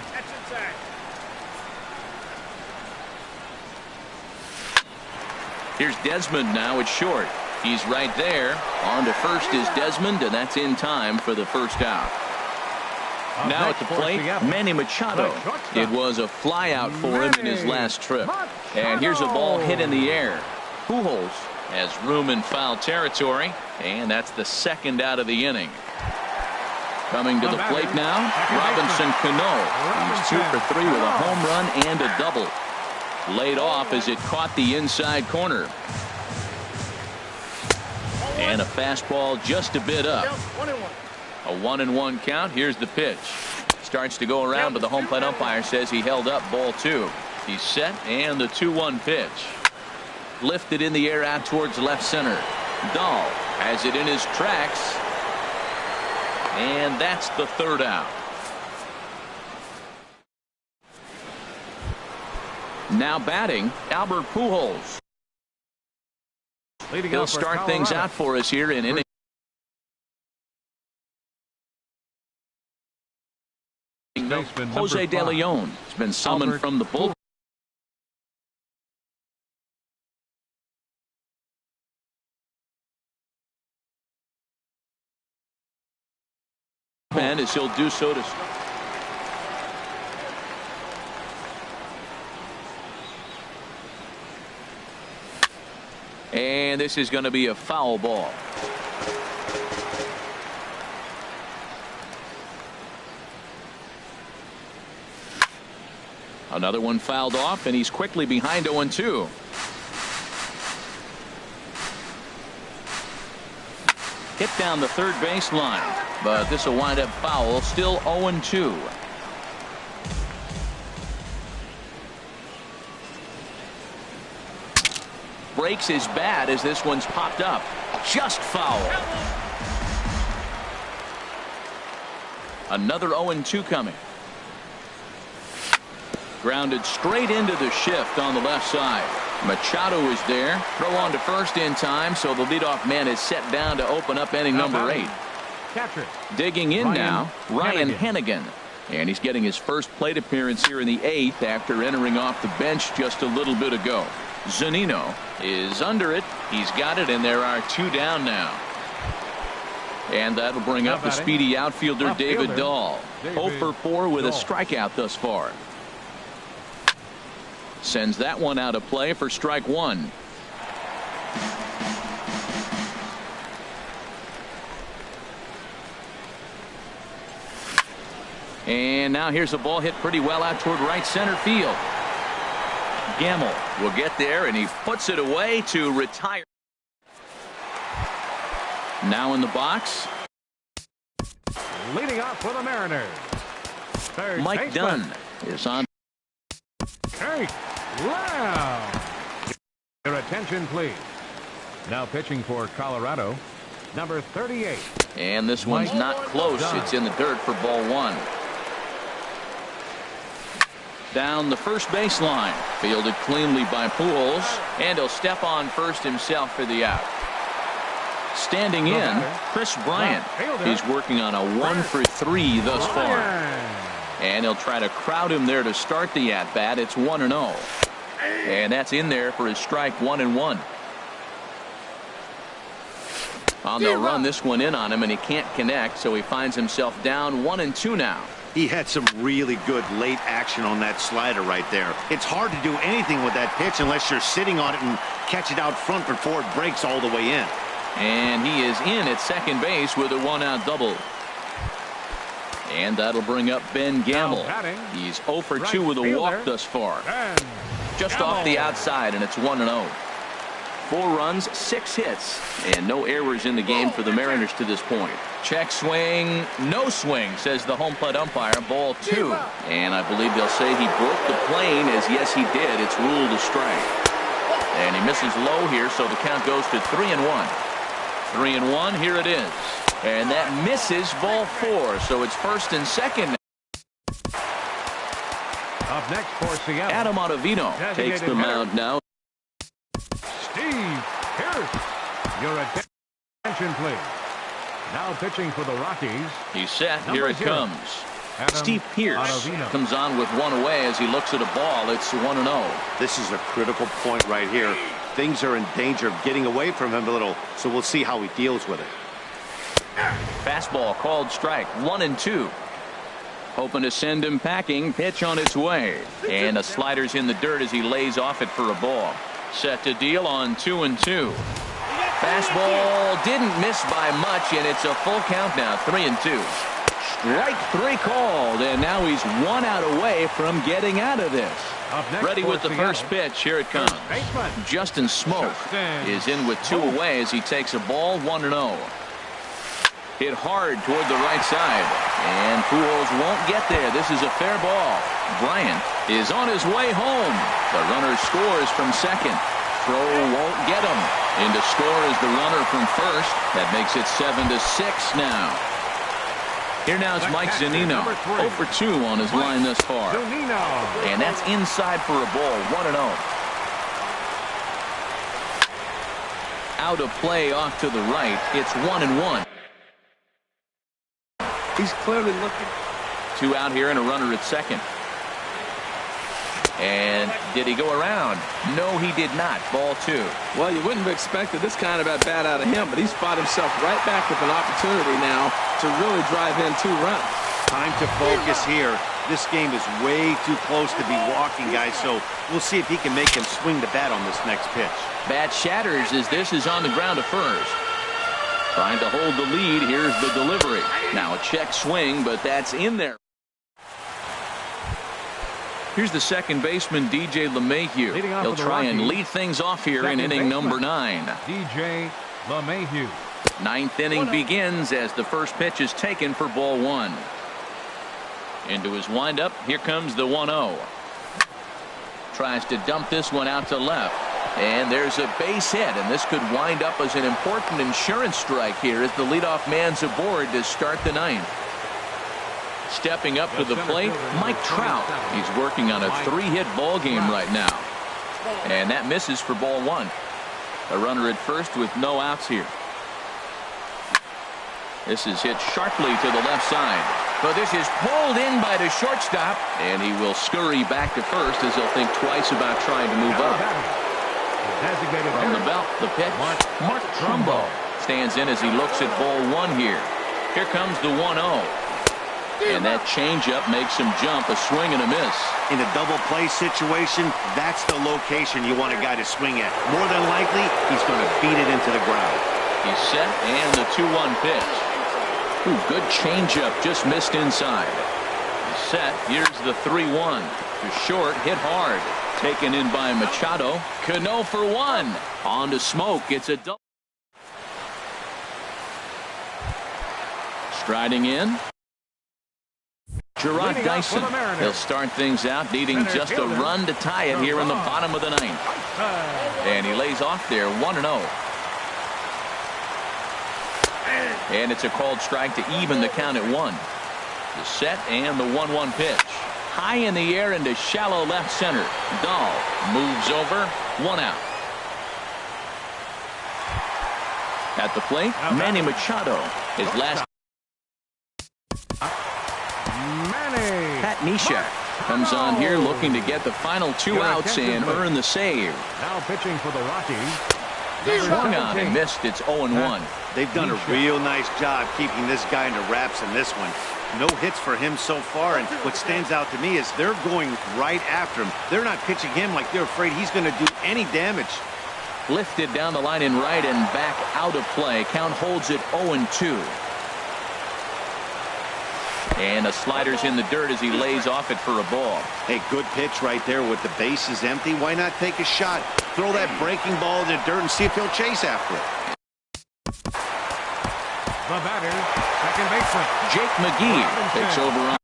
Here's Desmond now at short. He's right there. On to first is Desmond, and that's in time for the first out. Now at the plate, Manny Machado. It was a fly out for him in his last trip. And here's a ball hit in the air. Pujols has room in foul territory, and that's the second out of the inning. Coming to the plate now, Robinson Cano. He's 2 for 3 with a home run and a double. Laid off as it caught the inside corner. And a fastball just a bit up. A 1-1 count. Here's the pitch. Starts to go around, but the home plate umpire says he held up ball two. He's set, and the 2-1 pitch. Lifted in the air out towards left center. Dahl has it in his tracks. And that's the third out. Now batting, Albert Pujols. He'll start things out for us here in inning. Jose De Leon has been summoned from the bullpen. As he'll do so to start. And this is going to be a foul ball. Another one fouled off, and he's quickly behind 0-2. Hit down the third baseline, but this will wind up foul. Still 0-2. Breaks his bat as this one's popped up. Just foul. Another 0-2 coming. Grounded straight into the shift on the left side. Machado is there. Throw on to first in time, so the leadoff man is set down to open up inning number 8. Digging in now, Ryan Hennigan. And he's getting his first plate appearance here in the 8th after entering off the bench just a little bit ago. Zunino is under it. He's got it, and there are 2 down now. And that'll bring up the speedy outfielder David Dahl. 0 for 4 with a strikeout thus far. Sends that one out of play for strike 1. And now here's a ball hit pretty well out toward right center field. Gamble will get there, and he puts it away to retire. Now in the box, Leading off for the Mariners, third Mike baseman. Dunn is on. Hank Brown. Your attention, please. Now pitching for Colorado, number 38. And this one's not close. It's in the dirt for ball one. Down the first baseline. Fielded cleanly by Pujols. And he'll step on first himself for the out. Standing in, Chris Bryant. He's working on a 1-for-3 thus far. And he'll try to crowd him there to start the at-bat. It's 1-0. And that's in there for his strike 1-1. They'll run this one in on him, and he can't connect, so he finds himself down 1-2 now. He had some really good late action on that slider right there. It's hard to do anything with that pitch unless you're sitting on it and catch it out front before it breaks all the way in. And he is in at second base with a 1-out double. And that'll bring up Ben Gamble. He's 0 for 2 with a walk thus far. Just off the outside, and it's 1-0. 4 runs, 6 hits, and no errors in the game for the Mariners to this point. Check swing, no swing, says the home plate umpire. Ball 2. And I believe they'll say he broke the plane, as yes he did. It's ruled a strike. And he misses low here, so the count goes to 3-1. 3-1, here it is. And that misses ball 4, so it's first and second. Up next for Seattle, Adam Ottavino takes the mound now. Steve Pierce. Your attention, please. Now pitching for the Rockies. He's set. Here it comes. Adam Steve Pierce Ottavino. comes on with one away as he looks at a ball. It's 1-0. This is a critical point right here. Things are in danger of getting away from him a little, so we'll see how he deals with it. Fastball called strike. 1-2. Hoping to send him packing. Pitch on its way. And the slider's in the dirt as he lays off it for a ball. Set to deal on 2-2. Fastball didn't miss by much, and it's a full count now. 3-2. Strike 3 called, and now he's 1 out away from getting out of this. Ready with the first pitch. Here it comes. Justin Smoke is in with 2 away as he takes a ball. 1-0. Hit hard toward the right side, and Pujols won't get there. This is a fair ball. Bryant is on his way home. The runner scores from second. Throw won't get him. In to score is the runner from first. That makes it 7-6 now. Here now is Mike Zunino. 0 for 2 on his line thus far. And that's inside for a ball. 1-0. Out of play off to the right. It's 1-1. He's clearly looking. 2 out here and a runner at second. And did he go around? No, he did not. Ball 2. Well, you wouldn't have expected this kind of at bat out of him, but he's fought himself right back with an opportunity now to really drive in 2 runs. Time to focus here. This game is way too close to be walking, guys, so we'll see if he can make him swing the bat on this next pitch. Bat shatters as this is on the ground to first. Trying to hold the lead. Here's the delivery. Now a check swing, but that's in there. Here's the second baseman, DJ LeMahieu. He'll try and lead things off here in inning number 9. DJ LeMahieu. 9th inning begins as the first pitch is taken for ball 1. Into his windup. Here comes the 1-0. Tries to dump this one out to left. And there's a base hit, and this could wind up as an important insurance strike here as the leadoff man's aboard to start the 9th. Stepping up to the plate, Mike Trout. He's working on a 3-hit ball game right now. And that misses for ball 1. A runner at first with no outs here. This is hit sharply to the left side. But this is pulled in by the shortstop, and he will scurry back to first as he'll think twice about trying to move up. From the belt, the pitch. Mark Trumbo stands in as he looks at ball 1 here. Here comes the 1-0. And that changeup makes him jump, a swing and a miss. In a double play situation, that's the location you want a guy to swing at. More than likely, he's going to beat it into the ground. He's set, and the 2-1 pitch. Ooh, good changeup, just missed inside. set. Here's the 3-1. To short, hit hard. Taken in by Machado. Cano for one. On to Smoke. It's a double. Striding in. Gerard Dyson. He'll start things out needing just a run to tie it here in the bottom of the ninth. And he lays off there 1-0. And it's a called strike to even the count at 1. The set and the 1-1 pitch. High in the air into shallow left center. Dahl moves over. 1 out. At the plate, Manny Machado. His last. Pat Neshek comes on here looking to get the final 2 outs and earn the save. Now pitching for the Rockies. Swung on and missed. It's 0-1. They've done a real nice job keeping this guy into wraps in this one. No hits for him so far, and what stands out to me is they're going right after him. They're not pitching him like they're afraid he's going to do any damage. Lifted down the line in right and back out of play. Count holds it 0-2. And the slider's in the dirt as he lays off it for a ball. Hey, good pitch right there with the bases empty. Why not take a shot? Throw that breaking ball in the dirt and see if he'll chase after it. The batter, second baseman Jake McGee takes over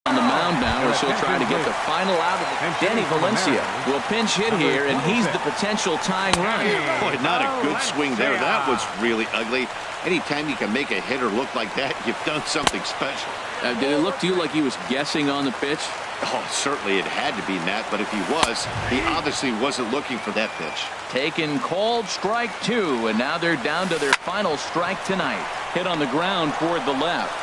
on the mound now as he'll try to get the final out of it. Denny Valencia will pinch hit here, and he's the potential tying run. Boy, not a good swing there. That was really ugly. Anytime you can make a hitter look like that, you've done something special. Did it look to you like he was guessing on the pitch? Oh, certainly it had to be, Matt, but if he was, he obviously wasn't looking for that pitch. Taken called strike 2, and now they're down to their final strike tonight. Hit on the ground toward the left.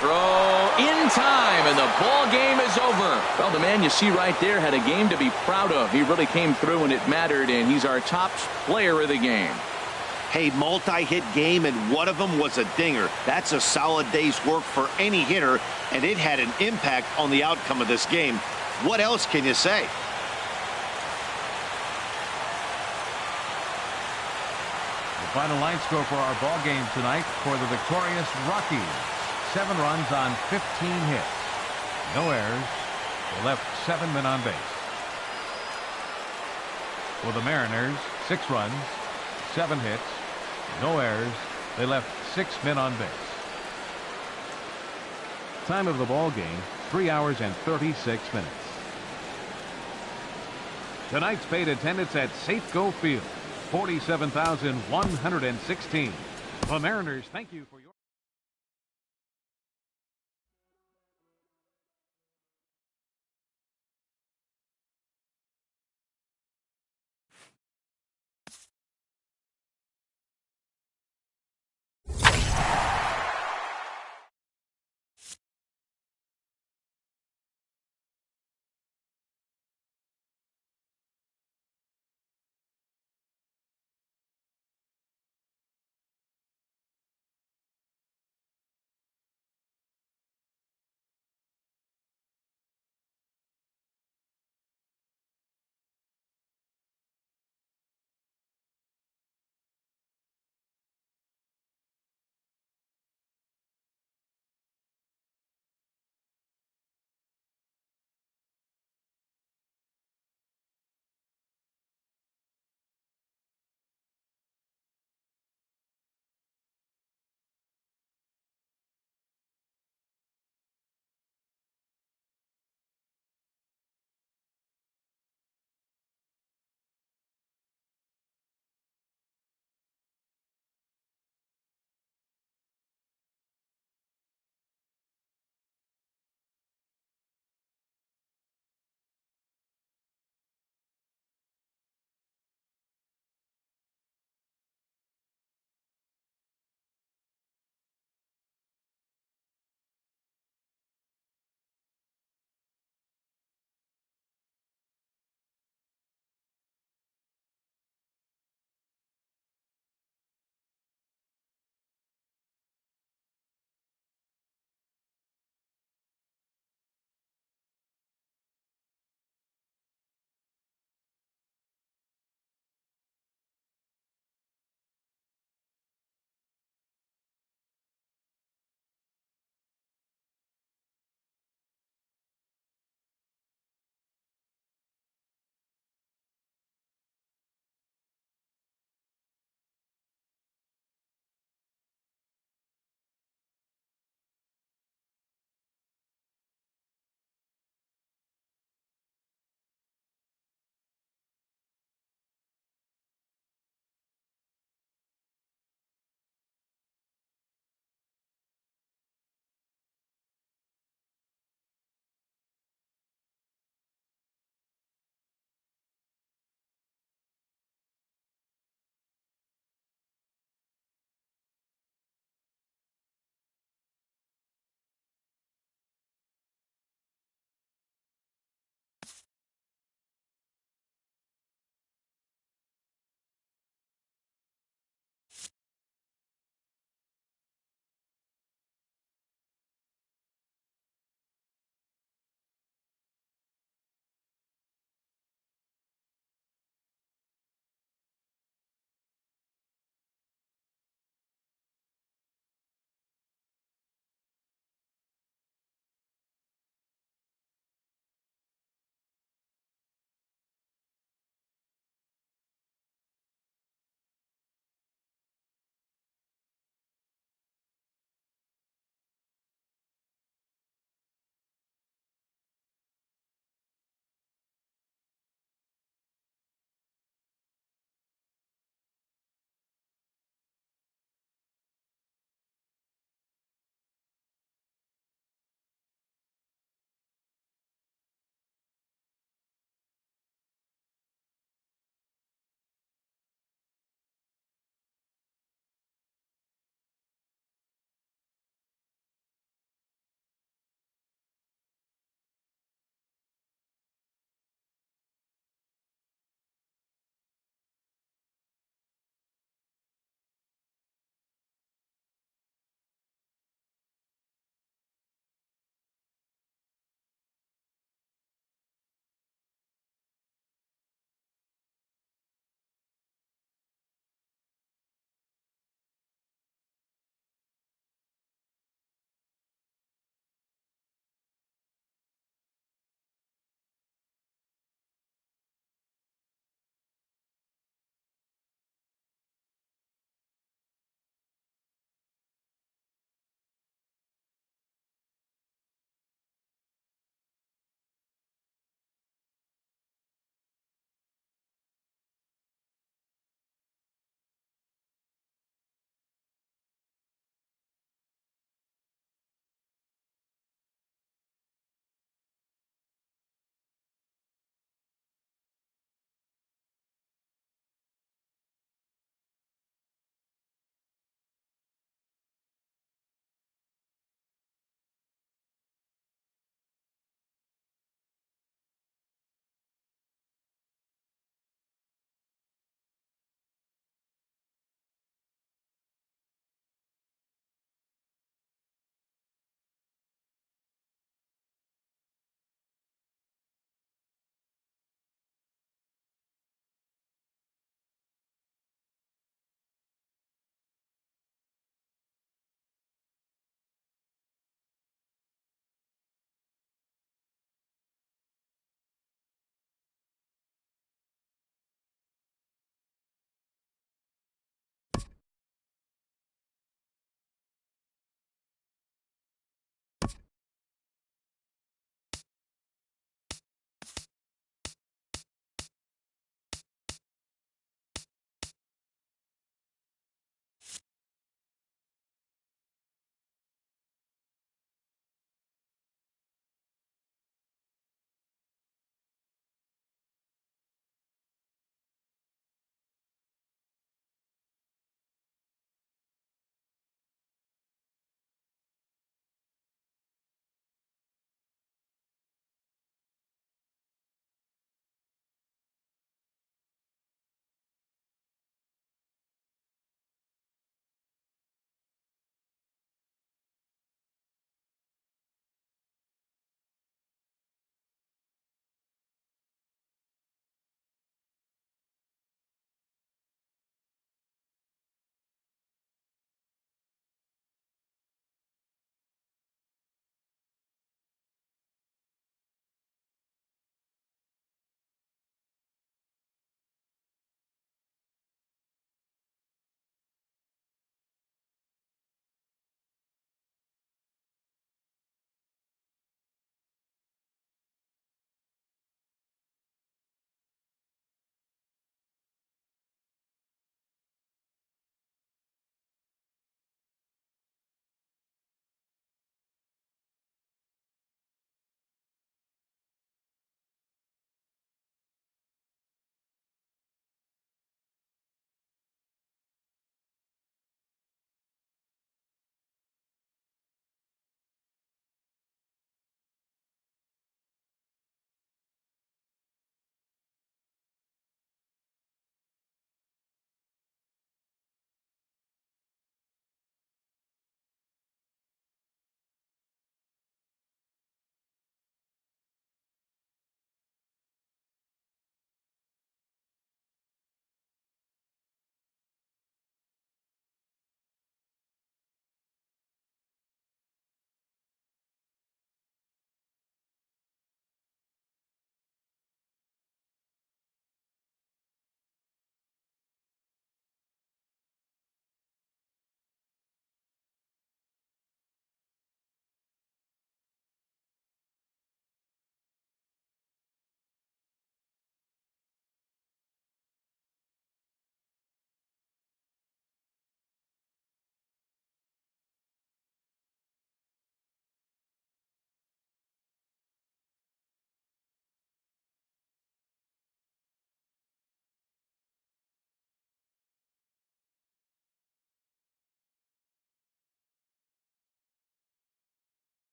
Throw in time, and the ball game is over. Well, the man you see right there had a game to be proud of. He really came through when it mattered, and he's our top player of the game. Hey, multi-hit game, and one of them was a dinger. That's a solid day's work for any hitter, and it had an impact on the outcome of this game. What else can you say? The final line score for our ball game tonight for the victorious Rockies. 7 runs on 15 hits. No errors. They left 7 men on base. For the Mariners, 6 runs, 7 hits, no errors. They left 6 men on base. Time of the ball game, 3 hours and 36 minutes. Tonight's paid attendance at Safeco Field, 47,116. The Mariners thank you for your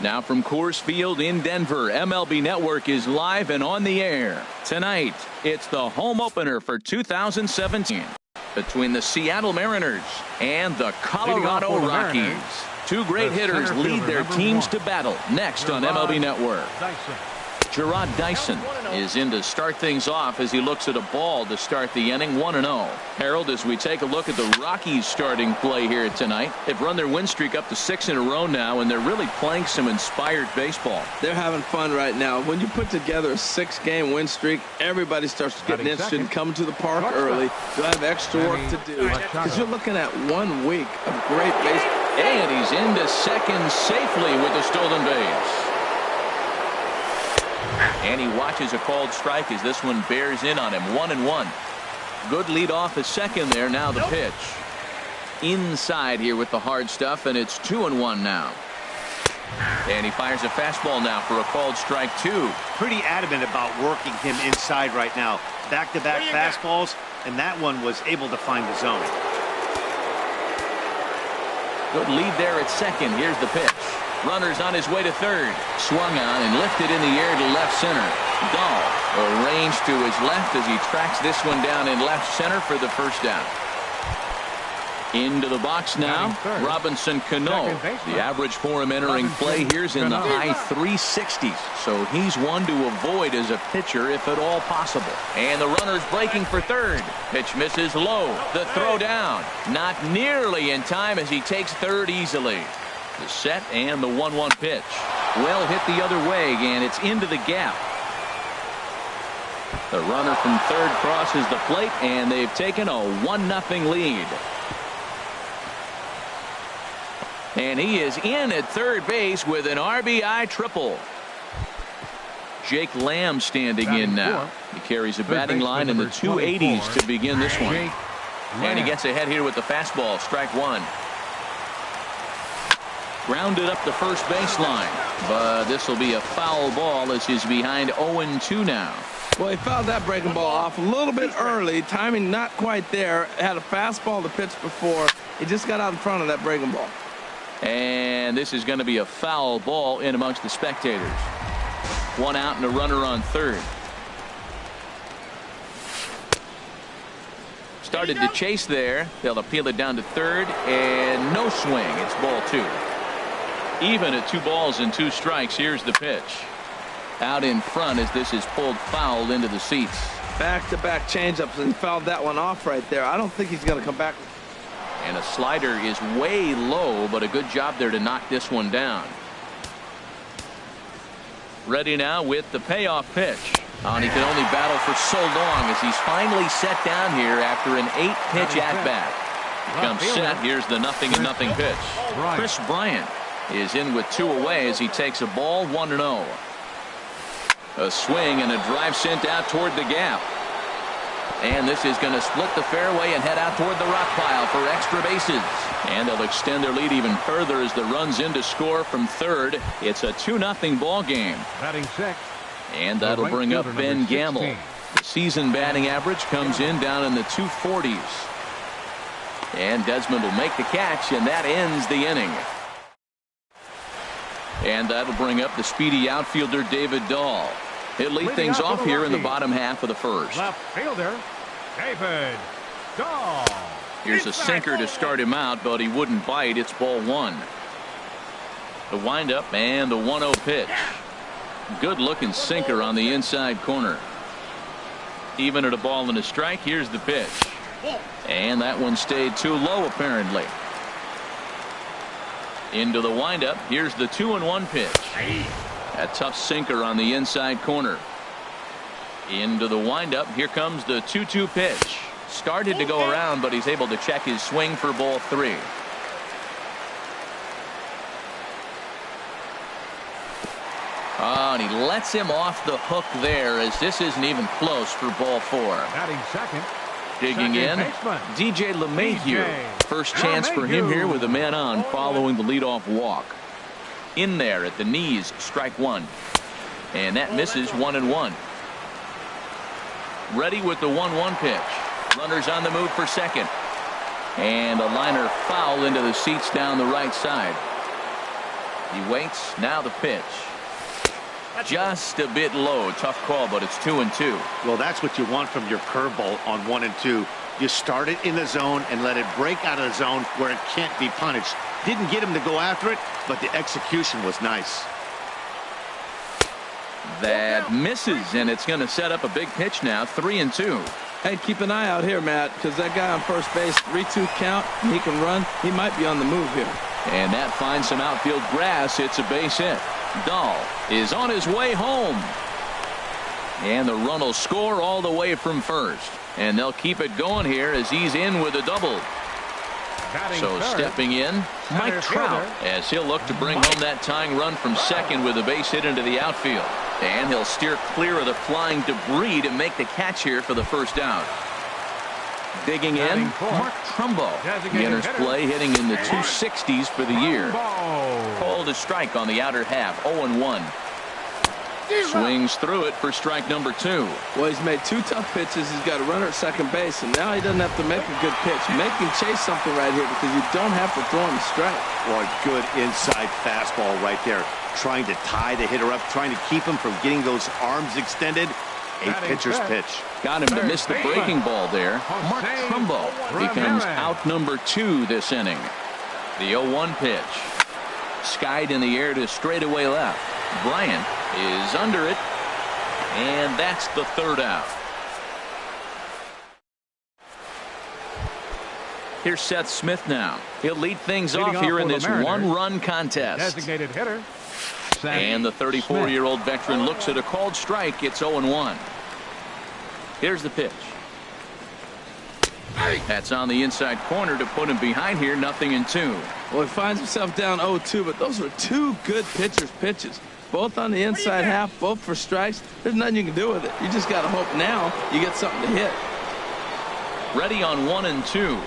Now from Coors Field in Denver, MLB Network is live and on the air. Tonight, it's the home opener for 2017 between the Seattle Mariners and the Colorado Rockies. Two great hitters lead their teams to battle next on MLB Network. Gerard Dyson is in to start things off as he looks at a ball to start the inning, 1-0. Harold, as we take a look at the Rockies starting play here tonight, they've run their win streak up to 6 in a row now, and they're really playing some inspired baseball. They're having fun right now. When you put together a 6-game win streak, everybody starts getting interested in coming to the park early. You'll have extra work to do because you're looking at 1 week of great baseball. And he's into second safely with a stolen base. And he watches a called strike as this one bears in on him. 1-1. Good lead off at second there. Now the pitch. Inside here with the hard stuff, and it's 2-1 now. And he fires a fastball now for a called strike 2. Pretty adamant about working him inside right now. Back-to-back fastballs, and that one was able to find the zone. Good lead there at second. Here's the pitch. Runner's on his way to third. Swung on and lifted in the air to left center. Dahl arranged to his left as he tracks this one down in left center for the first down. Into the box now, Robinson Cano. The average for him entering play here's in the high 360s. So he's one to avoid as a pitcher if at all possible. And the runner's breaking for third. Pitch misses low. The throw down. Not nearly in time as he takes third easily. The set and the 1-1 pitch. Well hit the other way, and it's into the gap. The runner from third crosses the plate, and they've taken a 1-0 lead. And he is in at third base with an RBI triple. Jake Lamb standing in now. He carries a batting line in the 280s to begin this one. And he gets ahead here with the fastball. Strike 1. Grounded up the first baseline, but this will be a foul ball as he's behind 0-2 now. Well, he fouled that breaking ball off a little bit early. Timing not quite there. Had a fastball to pitch before. He just got out in front of that breaking ball. And this is going to be a foul ball in amongst the spectators. 1 out and a runner on third. Started to chase there. They'll appeal it down to third, and no swing. It's ball 2. Even at 2 balls and 2 strikes. Here's the pitch. Out in front as this is pulled foul into the seats. Back-to-back changeups, and he fouled that one off right there. I don't think he's going to come back. And a slider is way low, but a good job there to knock this one down. Ready now with the payoff pitch. And he can only battle for so long as he's finally set down here after an 8-pitch at-bat. He comes set. Here's the 0-0 pitch. Chris Bryant is in with 2 away as he takes a ball, 1-0. A swing and a drive sent out toward the gap. And this is going to split the fairway and head out toward the rock pile for extra bases. And they'll extend their lead even further as the runs in to score from third. It's a 2-0 ball game. Batting sixth. And that'll bring up Ben Gamble. The season batting average comes in down in the 240s. And Desmond will make the catch, and that ends the inning. And that'll bring up the speedy outfielder David Dahl. He'll lead things off here in the bottom half of the first. Left fielder, David Dahl. Here's a sinker to start him out, but he wouldn't bite. It's ball one. The windup and the 1-0 pitch. Good looking sinker on the inside corner. Even at a ball and a strike, here's the pitch. And that one stayed too low apparently. Into the windup. Here's the 2-1 pitch. A tough sinker on the inside corner. Into the windup. Here comes the 2-2 pitch. Started to go around, but he's able to check his swing for ball three. Oh, and he lets him off the hook there as this isn't even close for ball four. Batting second. Digging in, DJ LeMahieu. First chance for him here with a man on following the leadoff walk. In there at the knees, strike one. And that misses 1-1. Ready with the 1-1 pitch. Runners on the move for second. And a liner foul into the seats down the right side. He waits, now the pitch. Just a bit low. Tough call, but it's 2-2. Well, that's what you want from your curveball on 1 and 2. You start it in the zone and let it break out of the zone where it can't be punished. Didn't get him to go after it, but the execution was nice. That misses, and it's going to set up a big pitch now. 3-2. Hey, keep an eye out here, Matt, because that guy on first base, 3-2 count, he can run. He might be on the move here. And that finds some outfield grass. It's a base hit. Dahl is on his way home. And the run will score all the way from first. And they'll keep it going here as he's in with a double. So stepping in, Mike Trout, as he'll look to bring home that tying run from second with a base hit into the outfield. And he'll steer clear of the flying debris to make the catch here for the first out. Digging in, Mark Trumbo. He enters play hitting in the 260s for the year. Called a strike on the outer half, 0-1. Swings through it for strike number 2. Well, he's made 2 tough pitches. He's got a runner at second base, and now he doesn't have to make a good pitch. Make him chase something right here because you don't have to throw him a strike. Well, a good inside fastball right there. Trying to tie the hitter up, trying to keep him from getting those arms extended. A pitcher's pitch. Got him to miss the breaking ball there. Mark Trumbo becomes out number 2 this inning. The 0-1 pitch. Skied in the air to straightaway left. Bryant is under it. And that's the third out. Here's Seth Smith now. He'll lead things off here in this one-run contest. Designated hitter. And the 34-year-old veteran looks at a called strike. It's 0-1. Here's the pitch. That's on the inside corner to put him behind here. 0-2. Well, he finds himself down 0-2, but those were 2 good pitchers' pitches. Both on the inside half, both for strikes. There's nothing you can do with it. You just got to hope now you get something to hit. Ready on 1-2.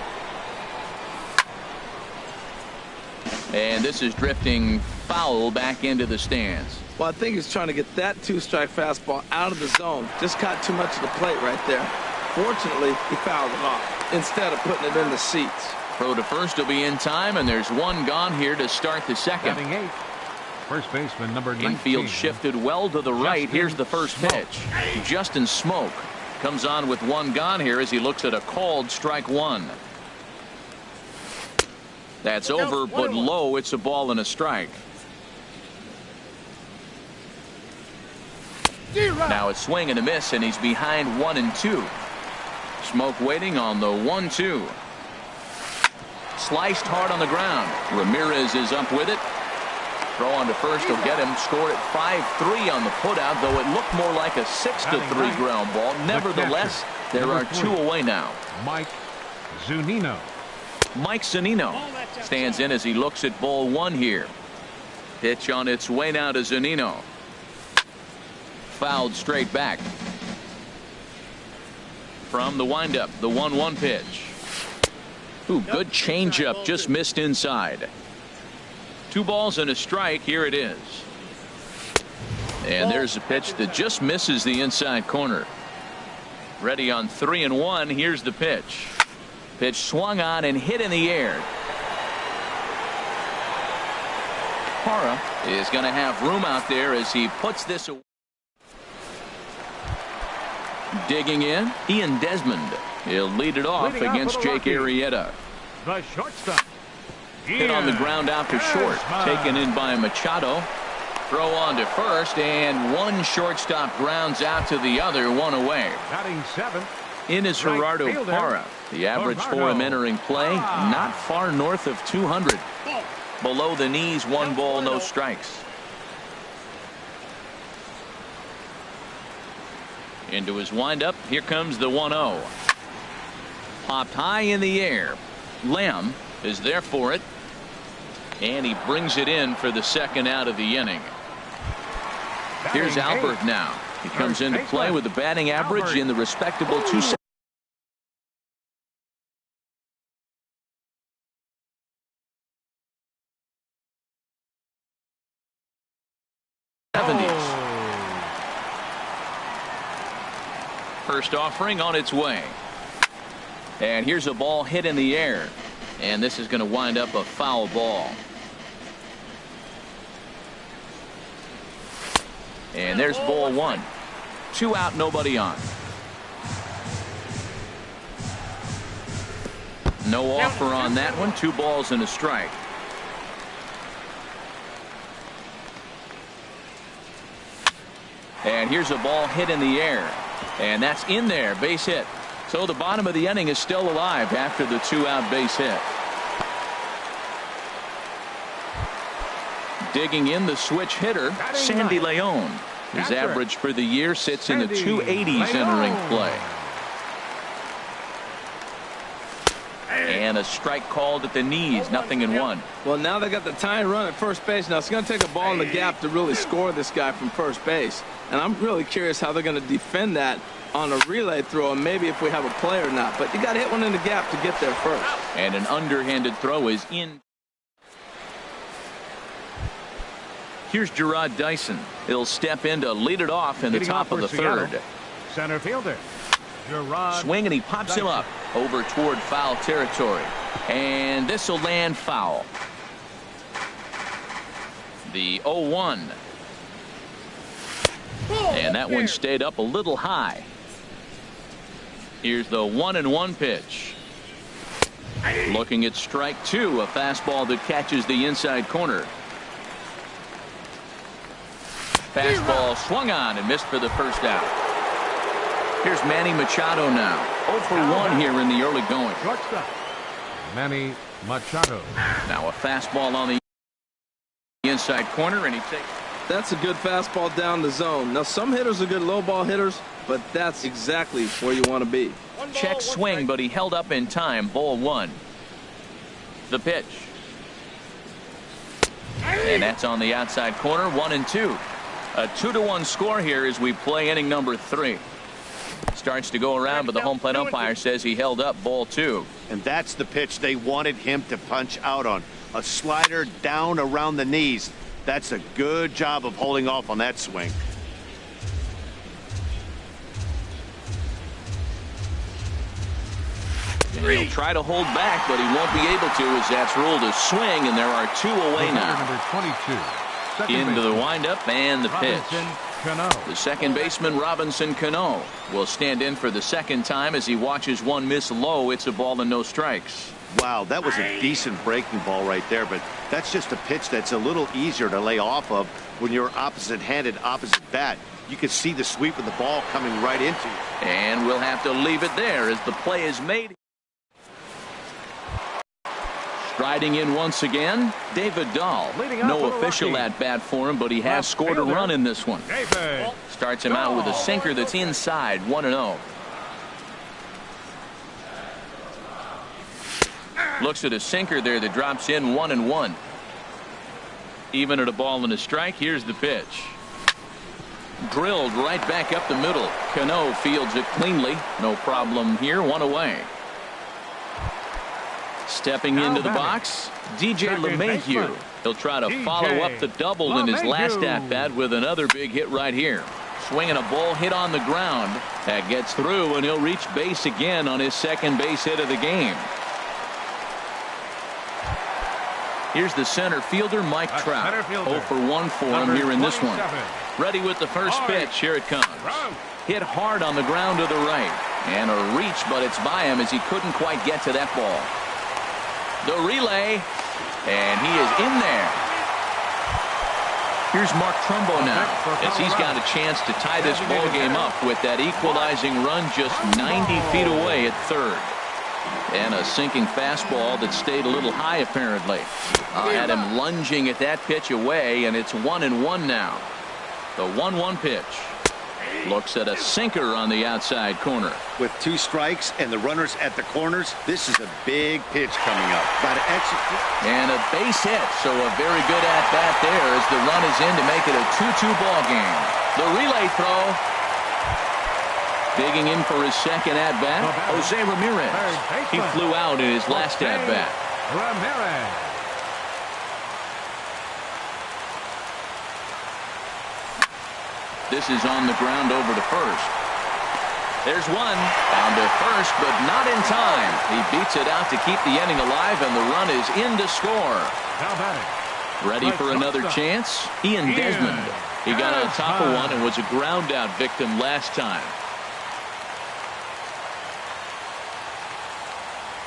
And this is drifting foul back into the stands. Well, I think he's trying to get that 2-strike fastball out of the zone. Just caught too much of the plate right there. Fortunately, he fouled it off instead of putting it in the seats. Throw to first will be in time, and there's one gone here to start the second. Batting 8. First baseman number 19. Infield shifted well to the right. Here's the first pitch. Justin Smoke comes on with one gone here as he looks at a called strike one. That's over, but low. It's a ball and a strike. Now it's swing and a miss, and he's behind 1-2. Smoke waiting on the 1-2. Sliced hard on the ground. Ramirez is up with it. Throw on to first will get him. Scored at 5-3 on the putout, though it looked more like a 6-3 ground ball. Nevertheless, there are 2 away now. Mike Zunino. Mike Zunino stands in as he looks at ball 1 here. Pitch on its way now to Zunino. Fouled straight back. From the windup, the 1-1 pitch. Ooh, good changeup, just missed inside. 2 balls and a strike. Here it is. And there's a pitch that just misses the inside corner. Ready on 3-1. Here's the pitch. Pitch swung on and hit in the air. Parra is going to have room out there as he puts this away. Digging in, Ian Desmond. He'll lead it off against Jake Arrieta. The shortstop. Hit on the ground out to short. Taken in by Machado. Throw on to first, and one shortstop grounds out to the other, one away. Batting 7th. In is Gerardo Parra. The average for him entering play, not far north of 200. Below the knees, 1 ball, no strikes. Into his windup. Here comes the 1-0. Popped high in the air. Lamb is there for it. And he brings it in for the second out of the inning. Here's Albert now. He comes into play with a batting average in the respectable 270s. First offering on its way. And here's a ball hit in the air. And this is going to wind up a foul ball. And there's ball 1. 2 out, nobody on. No offer on that one. 2 balls and a strike. And here's a ball hit in the air. And that's in there. Base hit. So the bottom of the inning is still alive after the 2-out base hit. Digging in, the switch hitter, Sandy Leon. His average for the year sits in the 280s entering play. And a strike called at the knees, 0-1. Well, now they got the tying run at first base. Now it's going to take a ball in the gap to really score this guy from first base. And I'm really curious how they're going to defend that on a relay throw, and maybe if we have a play or not. But you got to hit one in the gap to get there first. And an underhanded throw is in. Here's Gerard Dyson. He'll step in to lead it off in the top of the third. Center fielder. Gerard. Swing, and he pops him up over toward foul territory. And this will land foul. The 0-1. And that one stayed up a little high. Here's the 1-1 pitch. Looking at strike 2, a fastball that catches the inside corner. Fastball swung on and missed for the first out. Here's Manny Machado now. 0 for 1 here in the early going. Manny Machado. Now a fastball on the inside corner, and he takes. That's a good fastball down the zone. Now some hitters are good low ball hitters, but that's exactly where you want to be. Check swing, but he held up in time. Ball 1. The pitch. And that's on the outside corner. 1-2. A 2-1 score here as we play inning number 3. Starts to go around, but the home plate umpire says he held up. Ball 2. And that's the pitch they wanted him to punch out on. A slider down around the knees. That's a good job of holding off on that swing. And he'll try to hold back, but he won't be able to, as that's ruled a swing, and there are 2 away now. Number 22. Into the windup and the pitch. Cano. The second baseman, Robinson Cano, will stand in for the second time as he watches one miss low. It's a ball and no strikes. Wow, that was a decent breaking ball right there, but that's just a pitch that's a little easier to lay off of when you're opposite-handed, opposite bat. You can see the sweep of the ball coming right into you. And we'll have to leave it there as the play is made. Striding in once again, David Dahl. No official at bat for him, but he has scored a run in this one. Starts him out with a sinker that's inside. 1-0. Looks at a sinker there that drops in. 1-1. Even at a ball and a strike. Here's the pitch. drilled right back up the middle. Cano fields it cleanly. No problem here. One away. Stepping into the box, DJ LeMahieu. He'll try to follow up the double in his last at-bat with another big hit right here. Swinging a ball hit on the ground. That gets through, and he'll reach base again on his second base hit of the game. Here's the center fielder, Mike Trout. 0 for 1 for him here in this one. Ready with the first pitch. Here it comes. Hit hard on the ground to the right. And a reach, but it's by him as he couldn't quite get to that ball. The relay, and he is in there. Here's Mark Trumbo now, as he's got a chance to tie this ball game up with that equalizing run just 90 feet away at third. And a sinking fastball that stayed a little high apparently. Had him lunging at that pitch away, and it's 1-1 now. The 1-1 pitch. Looks at a sinker on the outside corner. With 2 strikes and the runners at the corners, this is a big pitch coming up. Got to execute. And a base hit, so a very good at-bat there as the run is in to make it a 2-2 ball game. The relay throw. Digging in for his second at-bat, Jose Ramirez. He flew out in his last at-bat. Ramirez. This is on the ground over to first. There's one. Down to first, but not in time. He beats it out to keep the inning alive, and the run is in to score. Ready for another chance? Ian Desmond. He got on top of one and was a ground-out victim last time.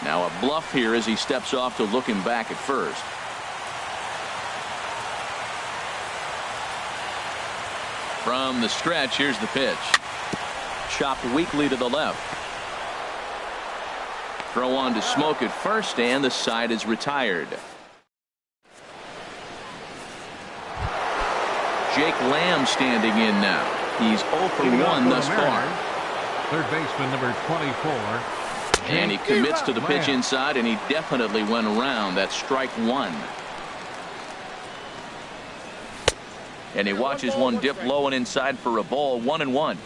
Now a bluff here as he steps off to look him back at first. From the stretch, here's the pitch. Chopped weakly to the left. Throw on to Smoke at first, and the side is retired. Jake Lamb standing in now. He's 0 for 1 thus far. Third baseman number 24. And he commits to the pitch inside, and he definitely went around. That's strike 1. And he watches one dip low and inside for a ball. 1-1.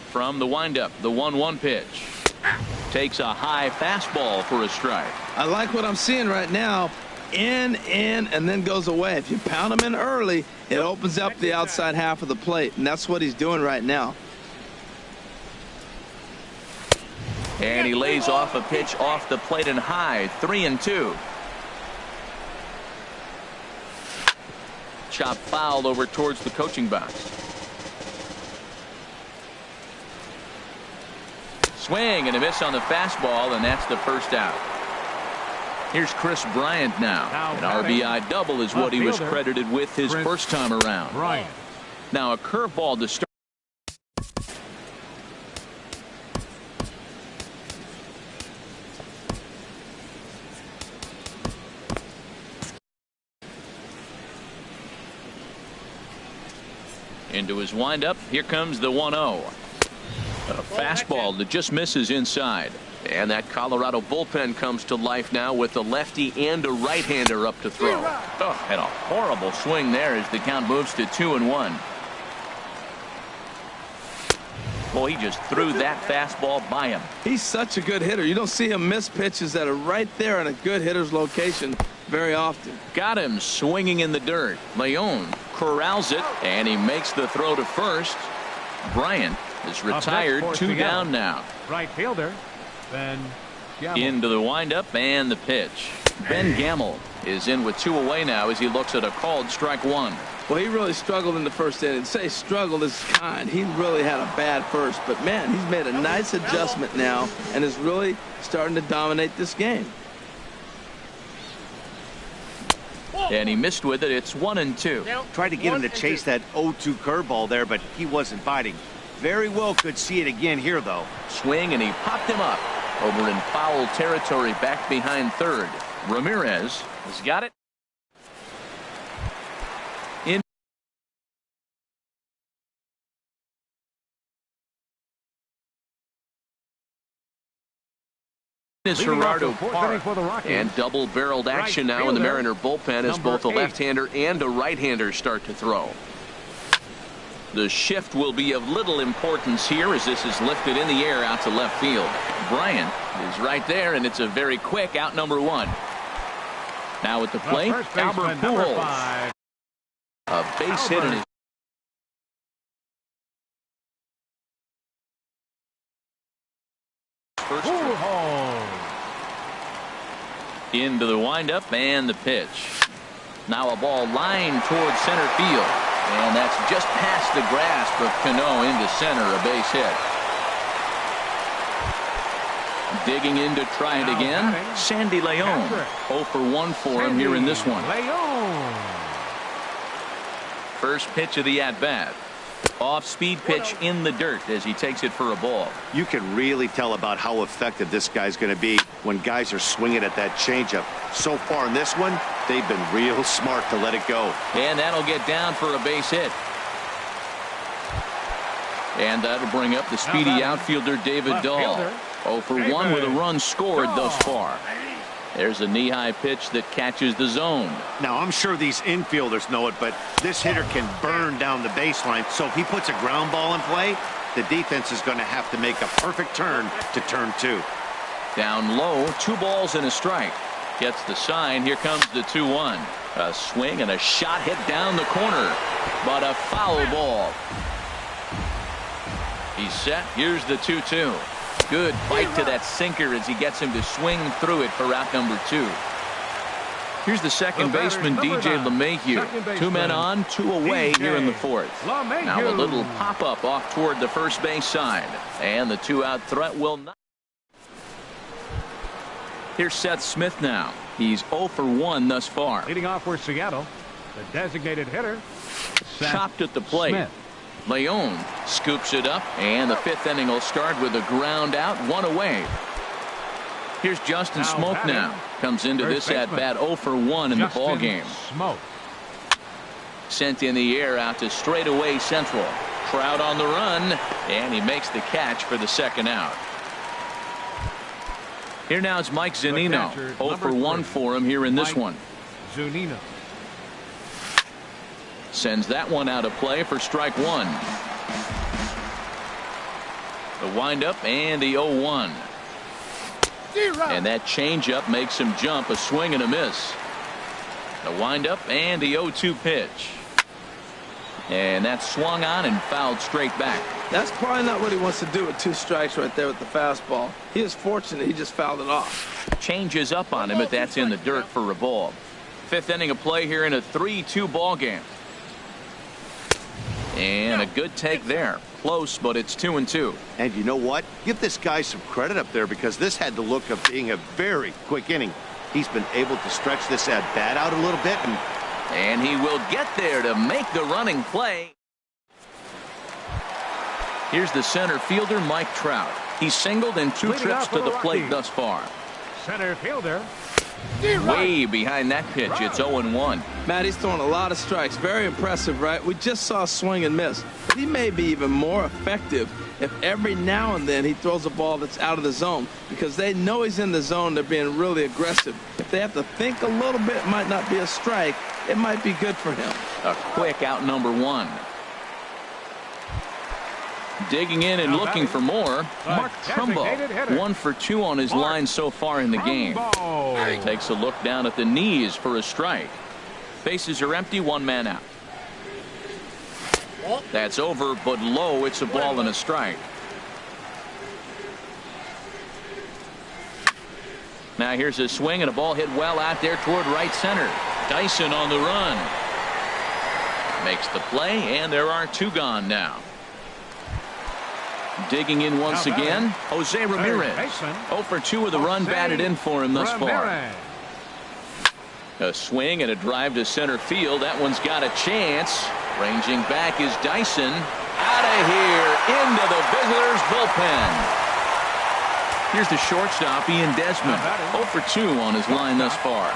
From the windup, the 1-1 pitch. Takes a high fastball for a strike. I like what I'm seeing right now. In, and then goes away. If you pound him in early, it opens up the outside half of the plate, and that's what he's doing right now. And he lays off a pitch off the plate and high. 3-2. Chop foul over towards the coaching box. Swing and a miss on the fastball, and that's the first out. Here's Chris Bryant now. An RBI double is what he was credited with his first time around. Now a curveball to start. Into his windup. Here comes the 1-0. A fastball that just misses inside. And that Colorado bullpen comes to life now with a lefty and a right-hander up to throw. Oh, and a horrible swing there as the count moves to 2-1. Boy, he just threw that fastball by him. He's such a good hitter. You don't see him miss pitches that are right there in a good hitter's location very often. Got him swinging in the dirt. Leon corrals it, and he makes the throw to first. Bryant is retired. 2 down now. Right fielder Ben Gamble. Into the windup and the pitch. Ben Gamble is in with 2 away now as he looks at a called strike 1. Well, he really struggled in the first inning. Say struggled is kind. He really had a bad first, but man, he's made a nice adjustment now and is really starting to dominate this game. And he missed with it. It's 1-2. Tried to get him to chase that 0-2 curveball there, but he wasn't biting. Very well could see it again here, though. Swing, and he popped him up over in foul territory back behind third. Ramirez has got it. In is Gerardo Parr, and double-barreled action now in the Mariner bullpen as both a left-hander and a right-hander start to throw. The shift will be of little importance here as this is lifted in the air out to left field. Bryant is right there, and it's a very quick out number 1. Now at the plate, Albert Pujols. A base hit in his first into the windup and the pitch. Now a ball lined towards center field, and that's just past the grasp of Cano into center, a base hit. Digging in to try it again, Sandy Leon. 0 for 1 for him here in this one. First pitch of the at-bat. Off-speed pitch in the dirt as he takes it for a ball. You can really tell about how effective this guy's going to be when guys are swinging at that changeup. So far in this one, they've been real smart to let it go. And that'll get down for a base hit. And that'll bring up the speedy outfielder David Dahl. 0 for 1 with a run scored thus far. There's a knee-high pitch that catches the zone. Now, I'm sure these infielders know it, but this hitter can burn down the baseline. So if he puts a ground ball in play, the defense is going to have to make a perfect turn to turn 2. Down low, 2 balls and a strike. Gets the sign. Here comes the 2-1. A swing and a shot hit down the corner, but a foul ball. He's set. Here's the 2-2. Good bite to that sinker as he gets him to swing through it for out number 2. Here's the second baseman, DJ LeMahieu. 2 men on, 2 away here in the 4th. Now a little pop-up off toward the first base side. And the 2-out threat will not. Here's Seth Smith now. He's 0 for 1 thus far. Leading off for Seattle, the designated hitter. Chopped at the plate. Smith. Leon scoops it up, and the 5th inning will start with a ground out, 1 away. Here's Justin Smoke now. Comes into this at bat 0 for 1 in the ball game. Smoke. Sent in the air out to straightaway central. Trout on the run, and he makes the catch for the 2nd out. Here now is Mike Zunino. 0 for 1 for him here in this one. Zunino. Sends that one out of play for strike 1. The windup and the 0-1. And that changeup makes him jump. A swing and a miss. The windup and the 0-2 pitch. And that swung on and fouled straight back. That's probably not what he wants to do with 2 strikes right there with the fastball. He is fortunate he just fouled it off. Changes up on him, but that's in the dirt for a ball. 5th inning of play here in a 3-2 ball game. And a good take there. Close, but it's 2-2. And you know what? Give this guy some credit up there because this had the look of being a very quick inning. He's been able to stretch this at bat out a little bit. And he will get there to make the running play. Here's the center fielder, Mike Trout. He's singled in 2 trips to the plate thus far. Center fielder. Way behind that pitch. It's 0-1. Matt, he's throwing a lot of strikes. Very impressive, right? We just saw swing and miss. But he may be even more effective if every now and then he throws a ball that's out of the zone because they know he's in the zone. They're being really aggressive. If they have to think a little bit, it might not be a strike. It might be good for him. A quick out number 1. Digging in and looking for more, Mark Trumbo. 1 for 2 on his line so far in the game. Takes a look down at the knees for a strike. Bases are empty, 1 man out. That's over, but low. It's a ball and a strike. Now here's a swing and a ball hit well out there toward right center. Dyson on the run. Makes the play, and there are 2 gone now. Digging in once again, Jose Ramirez. 0 for 2 with a run batted in for him thus far. A swing and a drive to center field. That one's got a chance. Ranging back is Dyson. Out of here into the visitors' bullpen. Here's the shortstop, Ian Desmond. 0 for 2 on his line thus far.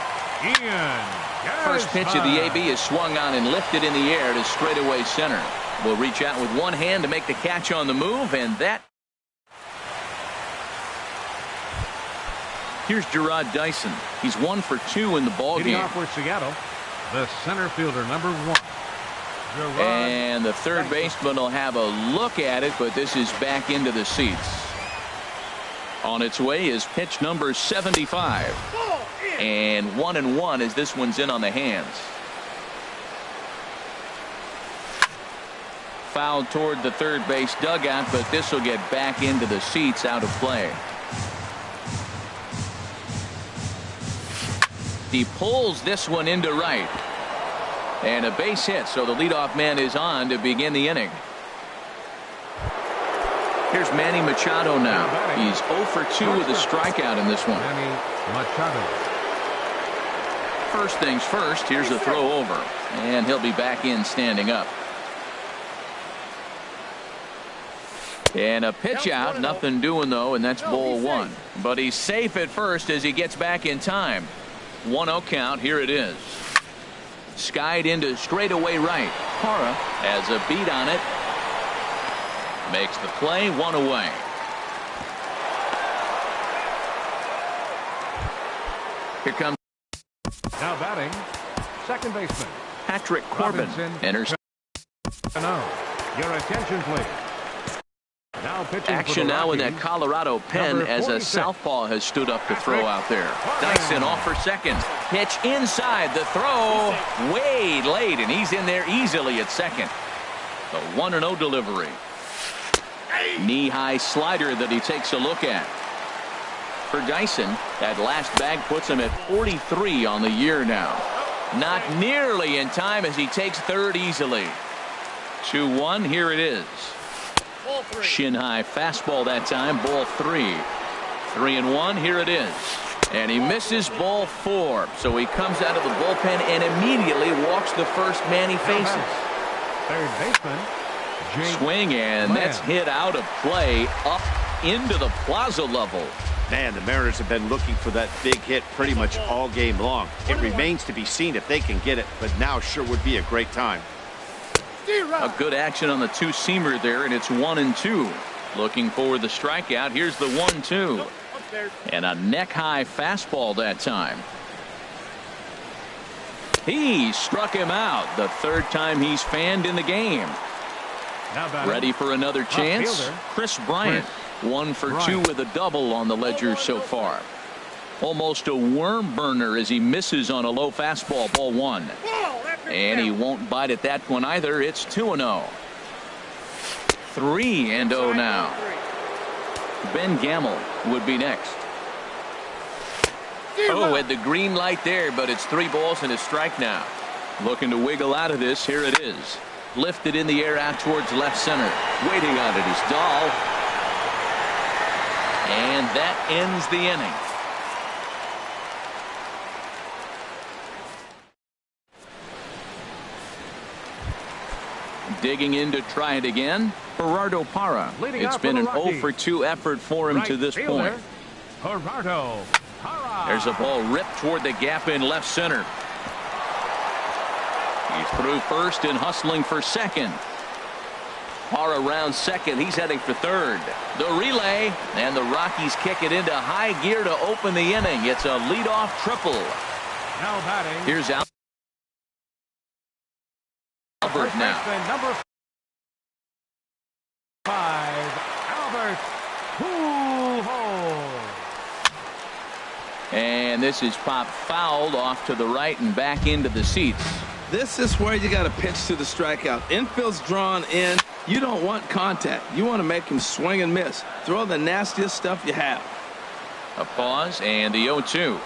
First pitch of the AB is swung on and lifted in the air to straightaway center. Will reach out with one hand to make the catch on the move, and that. Here's Gerard Dyson. He's 1 for 2 in the ball game. Off for Seattle, the center fielder, number 1. And the third baseman will have a look at it, but this is back into the seats. On its way is pitch number 75. And 1-1 as this one's in on the hands. Foul toward the third base dugout, but this will get back into the seats, out of play. He pulls this one into right. And a base hit, so the leadoff man is on to begin the inning. Here's Manny Machado now. He's 0 for 2 with a strikeout in this one. Manny Machado. First things first, here's a throw over. And he'll be back in standing up. And a pitch out, nothing doing though, and that's ball one. But he's safe at first as he gets back in time. 1-0 count, here it is. Skied into straightaway right. Parra has a beat on it. Makes the play, 1 away. Here comes Now batting, second baseman Patrick Corbin. Enters. Your attention, please. Now pitching action now in that Colorado pen as a southpaw has stood up to throw out there. Dyson off for second. Pitch inside. The throw way late, and he's in there easily at second. The 1-0 delivery. Knee-high slider that he takes a look at. For Dyson, that last bag puts him at 43 on the year now. Not nearly in time as he takes third easily. 2-1, here it is. Shin high fastball that time, ball 3. 3-1, here it is. And he misses ball 4. So he comes out of the bullpen and immediately walks the first man he faces. Third baseman. Swing, and that's hit out of play up into the plaza level. Man, the Mariners have been looking for that big hit pretty much all game long. It remains to be seen if they can get it, but now sure would be a great time. A good action on the two-seamer there, and it's 1-2. Looking for the strikeout. Here's the 1-2. And a neck-high fastball that time. He struck him out the third time he's fanned in the game. Ready for another chance? Chris Bryant. 1 for 2 with a double on the ledger so far. Almost a worm burner as he misses on a low fastball, ball 1. And he won't bite at that one either. It's 2-0. 3-0 now. Ben Gamel would be next. Oh, had the green light there, but it's 3 balls and a strike now. Looking to wiggle out of this. Here it is. Lifted in the air out towards left center. Waiting on it is Dahl. And that ends the inning. Digging in to try it again, Gerardo Parra. It's been an 0 for 2 effort for him to this point. Gerardo Parra. There's a ball ripped toward the gap in left center. He's through first and hustling for second. Parra around second. He's heading for third. The relay, and the Rockies kick it into high gear to open the inning. It's a leadoff triple. Now batting. Here's Albert now. Number 5, Albert Pujols. And this is popped fouled off to the right and back into the seats. This is where you got to pitch to the strikeout. Infield's drawn in. You don't want contact. You want to make him swing and miss. Throw the nastiest stuff you have. A pause and the 0-2.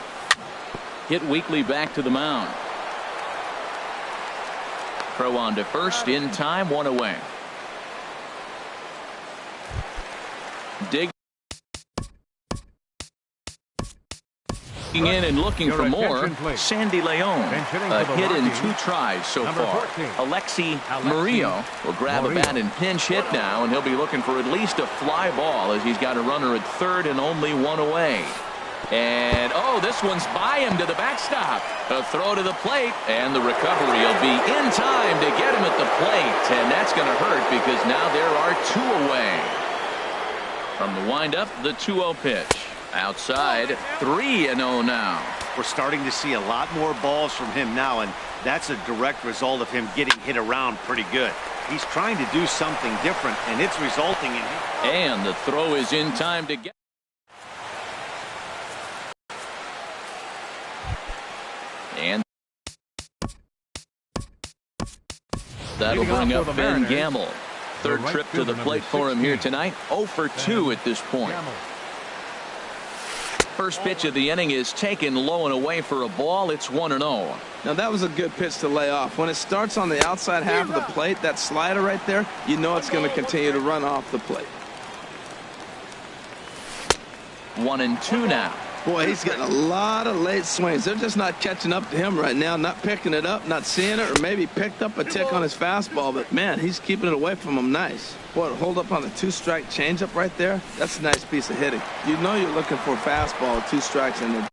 Hit weakly back to the mound. Throw on to first in time, 1 away. Dig in and looking for more. Sandy Leon, a hit in 2 tries so far. Alexi Murillo will grab a bat and pinch hit now, and he'll be looking for at least a fly ball as he's got a runner at third and only 1 away. And oh, this one's by him to the backstop. A throw to the plate, and the recovery will be in time to get him at the plate, and that's going to hurt because now there are 2 away. From the windup, the 2-0 pitch. Outside, 3-0 now. We're starting to see a lot more balls from him now, and that's a direct result of him getting hit around pretty good. He's trying to do something different, and it's resulting in him. And the throw is in time to get. And that'll bring up Ben Gamble. Third trip to the plate for him here tonight. 0 for 2 at this point. First pitch of the inning is taken low and away for a ball. It's 1-0. Now that was a good pitch to lay off. When it starts on the outside half of the plate, that slider right there, you know it's going to continue to run off the plate. 1-2 now. Boy, he's getting a lot of late swings. They're just not catching up to him right now, not picking it up, not seeing it, or maybe picked up a tick on his fastball. But, man, he's keeping it away from him nice. Boy, to hold up on the 2-strike changeup right there, that's a nice piece of hitting. You know you're looking for a fastball with 2 strikes in there.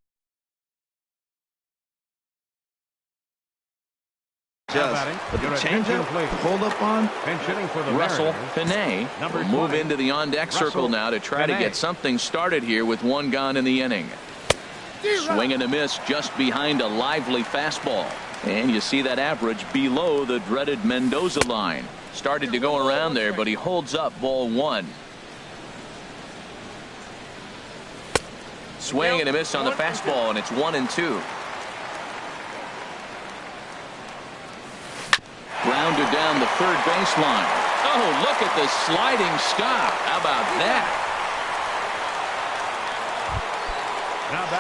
But the changeup, hold up on. Russell Pinay will move into the on-deck circle now to try to get something started here with 1 gone in the inning. Swing and a miss just behind a lively fastball. And you see that average below the dreaded Mendoza line. Started to go around there, but he holds up ball 1. Swing and a miss on the fastball, and it's 1-2. Grounded down the third baseline. Oh, look at the sliding stop. How about that?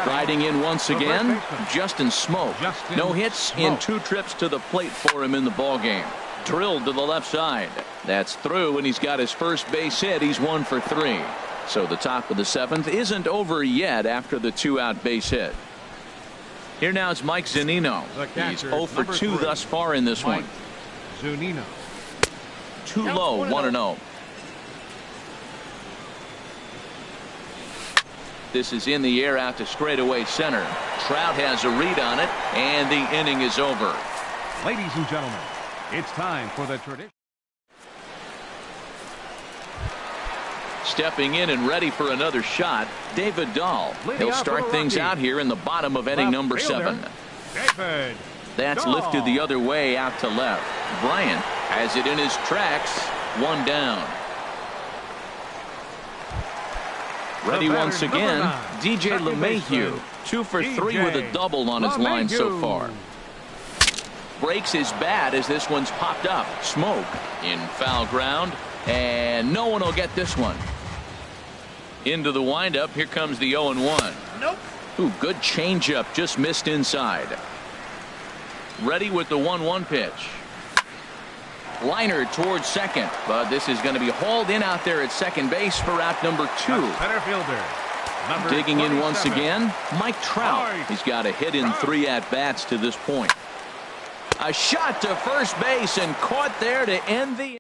Striding in once again, Justin Smoke. No hits in 2 trips to the plate for him in the ballgame. Drilled to the left side. That's through, and he's got his first base hit. He's 1 for 3. So the top of the 7th isn't over yet after the 2-out base hit. Here now is Mike Zunino. He's 0 for 2 thus far in this one. Zunino. Too low, 1-0. This is in the air out to straightaway center. Trout has a read on it, and the inning is over. Ladies and gentlemen, it's time for the tradition. Stepping in and ready for another shot, David Dahl. He'll start things out here in the bottom of inning number 7. David. That's lifted the other way out to left. Bryant has it in his tracks. 1 down. Ready once again, DJ LeMahieu. 2 for 3 with a double on his line so far. Breaks his bat as this one's popped up. Smoke in foul ground, and no one will get this one. Into the windup. Here comes the 0-1. Nope. Ooh, good changeup, just missed inside. Ready with the 1-1 pitch. Liner towards second, but this is going to be hauled in out there at second base for out number 2. Center fielder. Digging in once again, Mike Trout. He's got a hit in 3 at-bats to this point. A shot to first base and caught there to end the.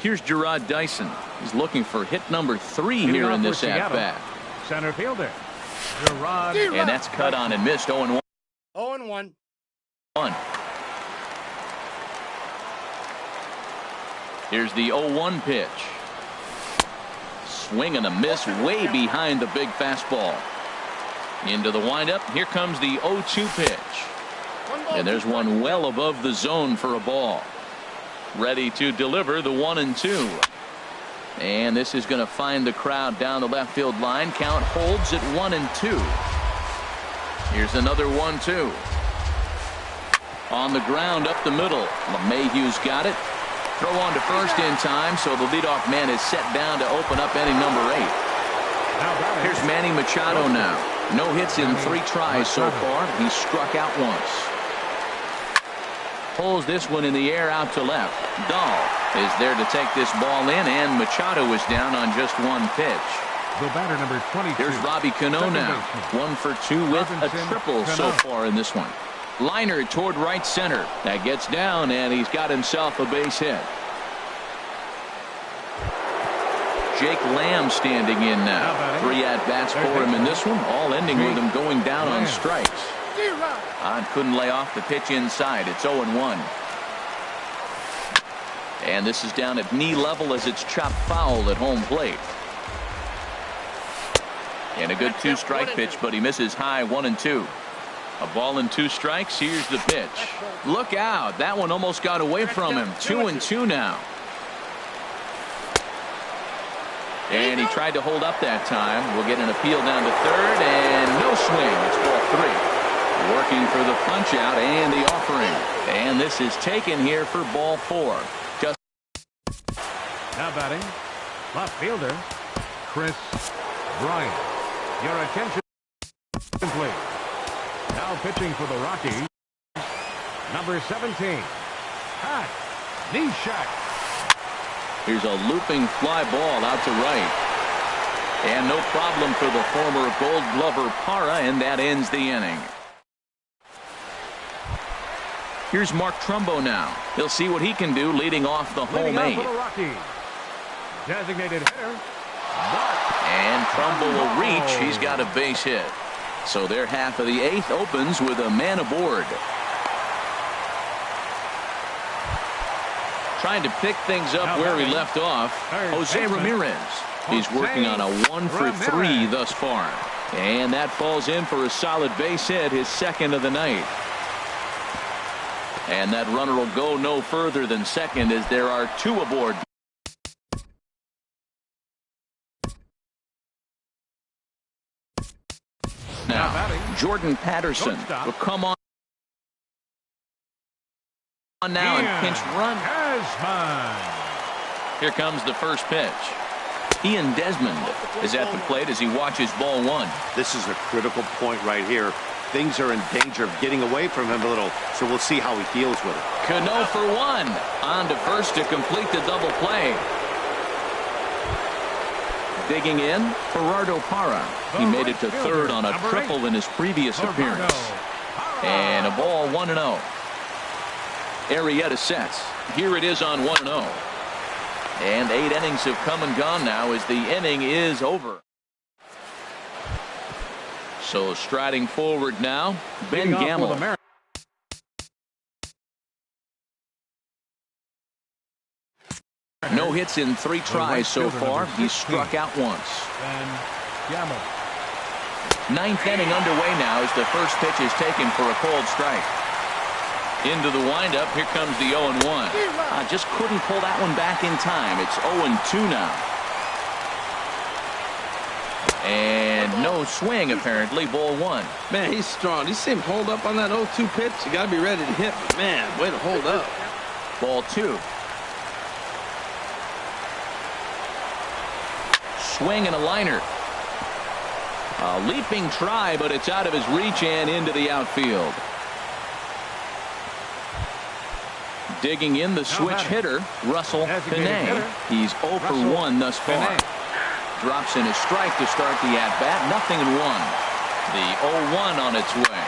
Here's Gerard Dyson. He's looking for hit number 3 here in this at-bat. Center fielder. Gerard. And that's cut on and missed. 0-1. 0-1. Here's the 0-1 pitch. Swing and a miss way behind the big fastball. Into the windup. Here comes the 0-2 pitch. And there's one well above the zone for a ball. Ready to deliver the 1-2. And this is going to find the crowd down the left field line. Count holds at 1-2. Here's another 1-2. On the ground up the middle. LeMahieu's got it. Throw on to first in time, so the leadoff man is set down to open up inning number 8. Here's Manny Machado now. No hits in 3 tries so far. He's struck out once. Pulls this one in the air out to left. Dahl is there to take this ball in, and Machado is down on just 1 pitch. The batter number 22. Here's Robbie Cano now. 1 for 2 with a triple so far in this one. Liner toward right center. That gets down, and he's got himself a base hit. Jake Lamb standing in now. 3 at-bats for him in this one, all ending with him going down on strikes. Couldn't lay off the pitch inside. It's 0-1. And this is down at knee level as it's chopped foul at home plate. And a good 2-strike pitch, but he misses high 1-2. A ball and 2 strikes. Here's the pitch. Look out. That one almost got away from him. 2-2 now. And he tried to hold up that time. We'll get an appeal down to third, and no swing. It's ball 3. Working for the punch out and the offering. And this is taken here for ball 4. Just now batting, left fielder, Chris Bryant. Your attention, please. Now pitching for the Rockies, number 17, Pat Neshek. Here's a looping fly ball out to right. And no problem for the former Gold Glover Parra, and that ends the inning. Here's Mark Trumbo now. He'll see what he can do leading off the home 8th. Designated hitter, and Trumbo will reach. He's got a base hit. So their half of the 8th opens with a man aboard. Trying to pick things up where he left off, Jose Ramirez. He's working on a 1-for-3 thus far. And that falls in for a solid base hit, his 2nd of the night. And that runner will go no further than second as there are 2 aboard. Now, Jordan Patterson will come on now and pinch run. Here comes the first pitch. Ian Desmond is at the plate as he watches ball 1. This is a critical point right here. Things are in danger of getting away from him a little, so we'll see how he deals with it. Cano for 1. On to first to complete the double play. Digging in, Gerardo Parra. He made it to third on a triple in his previous appearance. And a ball 1-0. Arrieta sets. Here it is on 1-0. And 8 innings have come and gone now as the inning is over. So striding forward now, Ben Gamble. No hits in 3 tries so far. He's struck out once. 9th inning underway now as the first pitch is taken for a cold strike. Into the windup. Here comes the 0-1. Just couldn't pull that one back in time. It's 0-2 now. And no swing apparently. Ball 1. Man, he's strong. You see him hold up on that 0-2 pitch. You got to be ready to hit. Man, way to hold up. Ball 2. Swing and a liner. A leaping try, but it's out of his reach and into the outfield. Digging in the switch hitter, Russell Pinay. He's 0 for 1 thus far. Drops in a strike to start the at-bat. 0-1. The 0-1 on its way.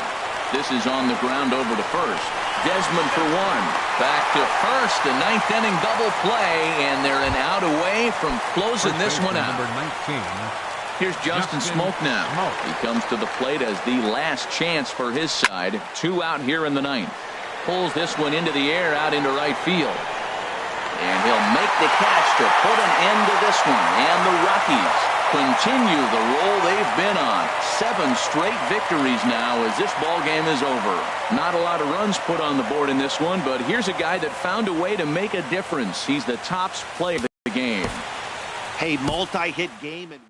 This is on the ground over to first. Desmond for 1. Back to first. The 9th inning double play, and they're an out away from closing this one out. Here's Justin Smoke now. He comes to the plate as the last chance for his side. 2 out here in the 9th. Pulls this one into the air out into right field. And he'll make the catch to put an end to this one. And the Rockies continue the roll they've been on. 7 straight victories now as this ball game is over. Not a lot of runs put on the board in this one, but here's a guy that found a way to make a difference. He's the top player of the game. Hey, multi-hit game and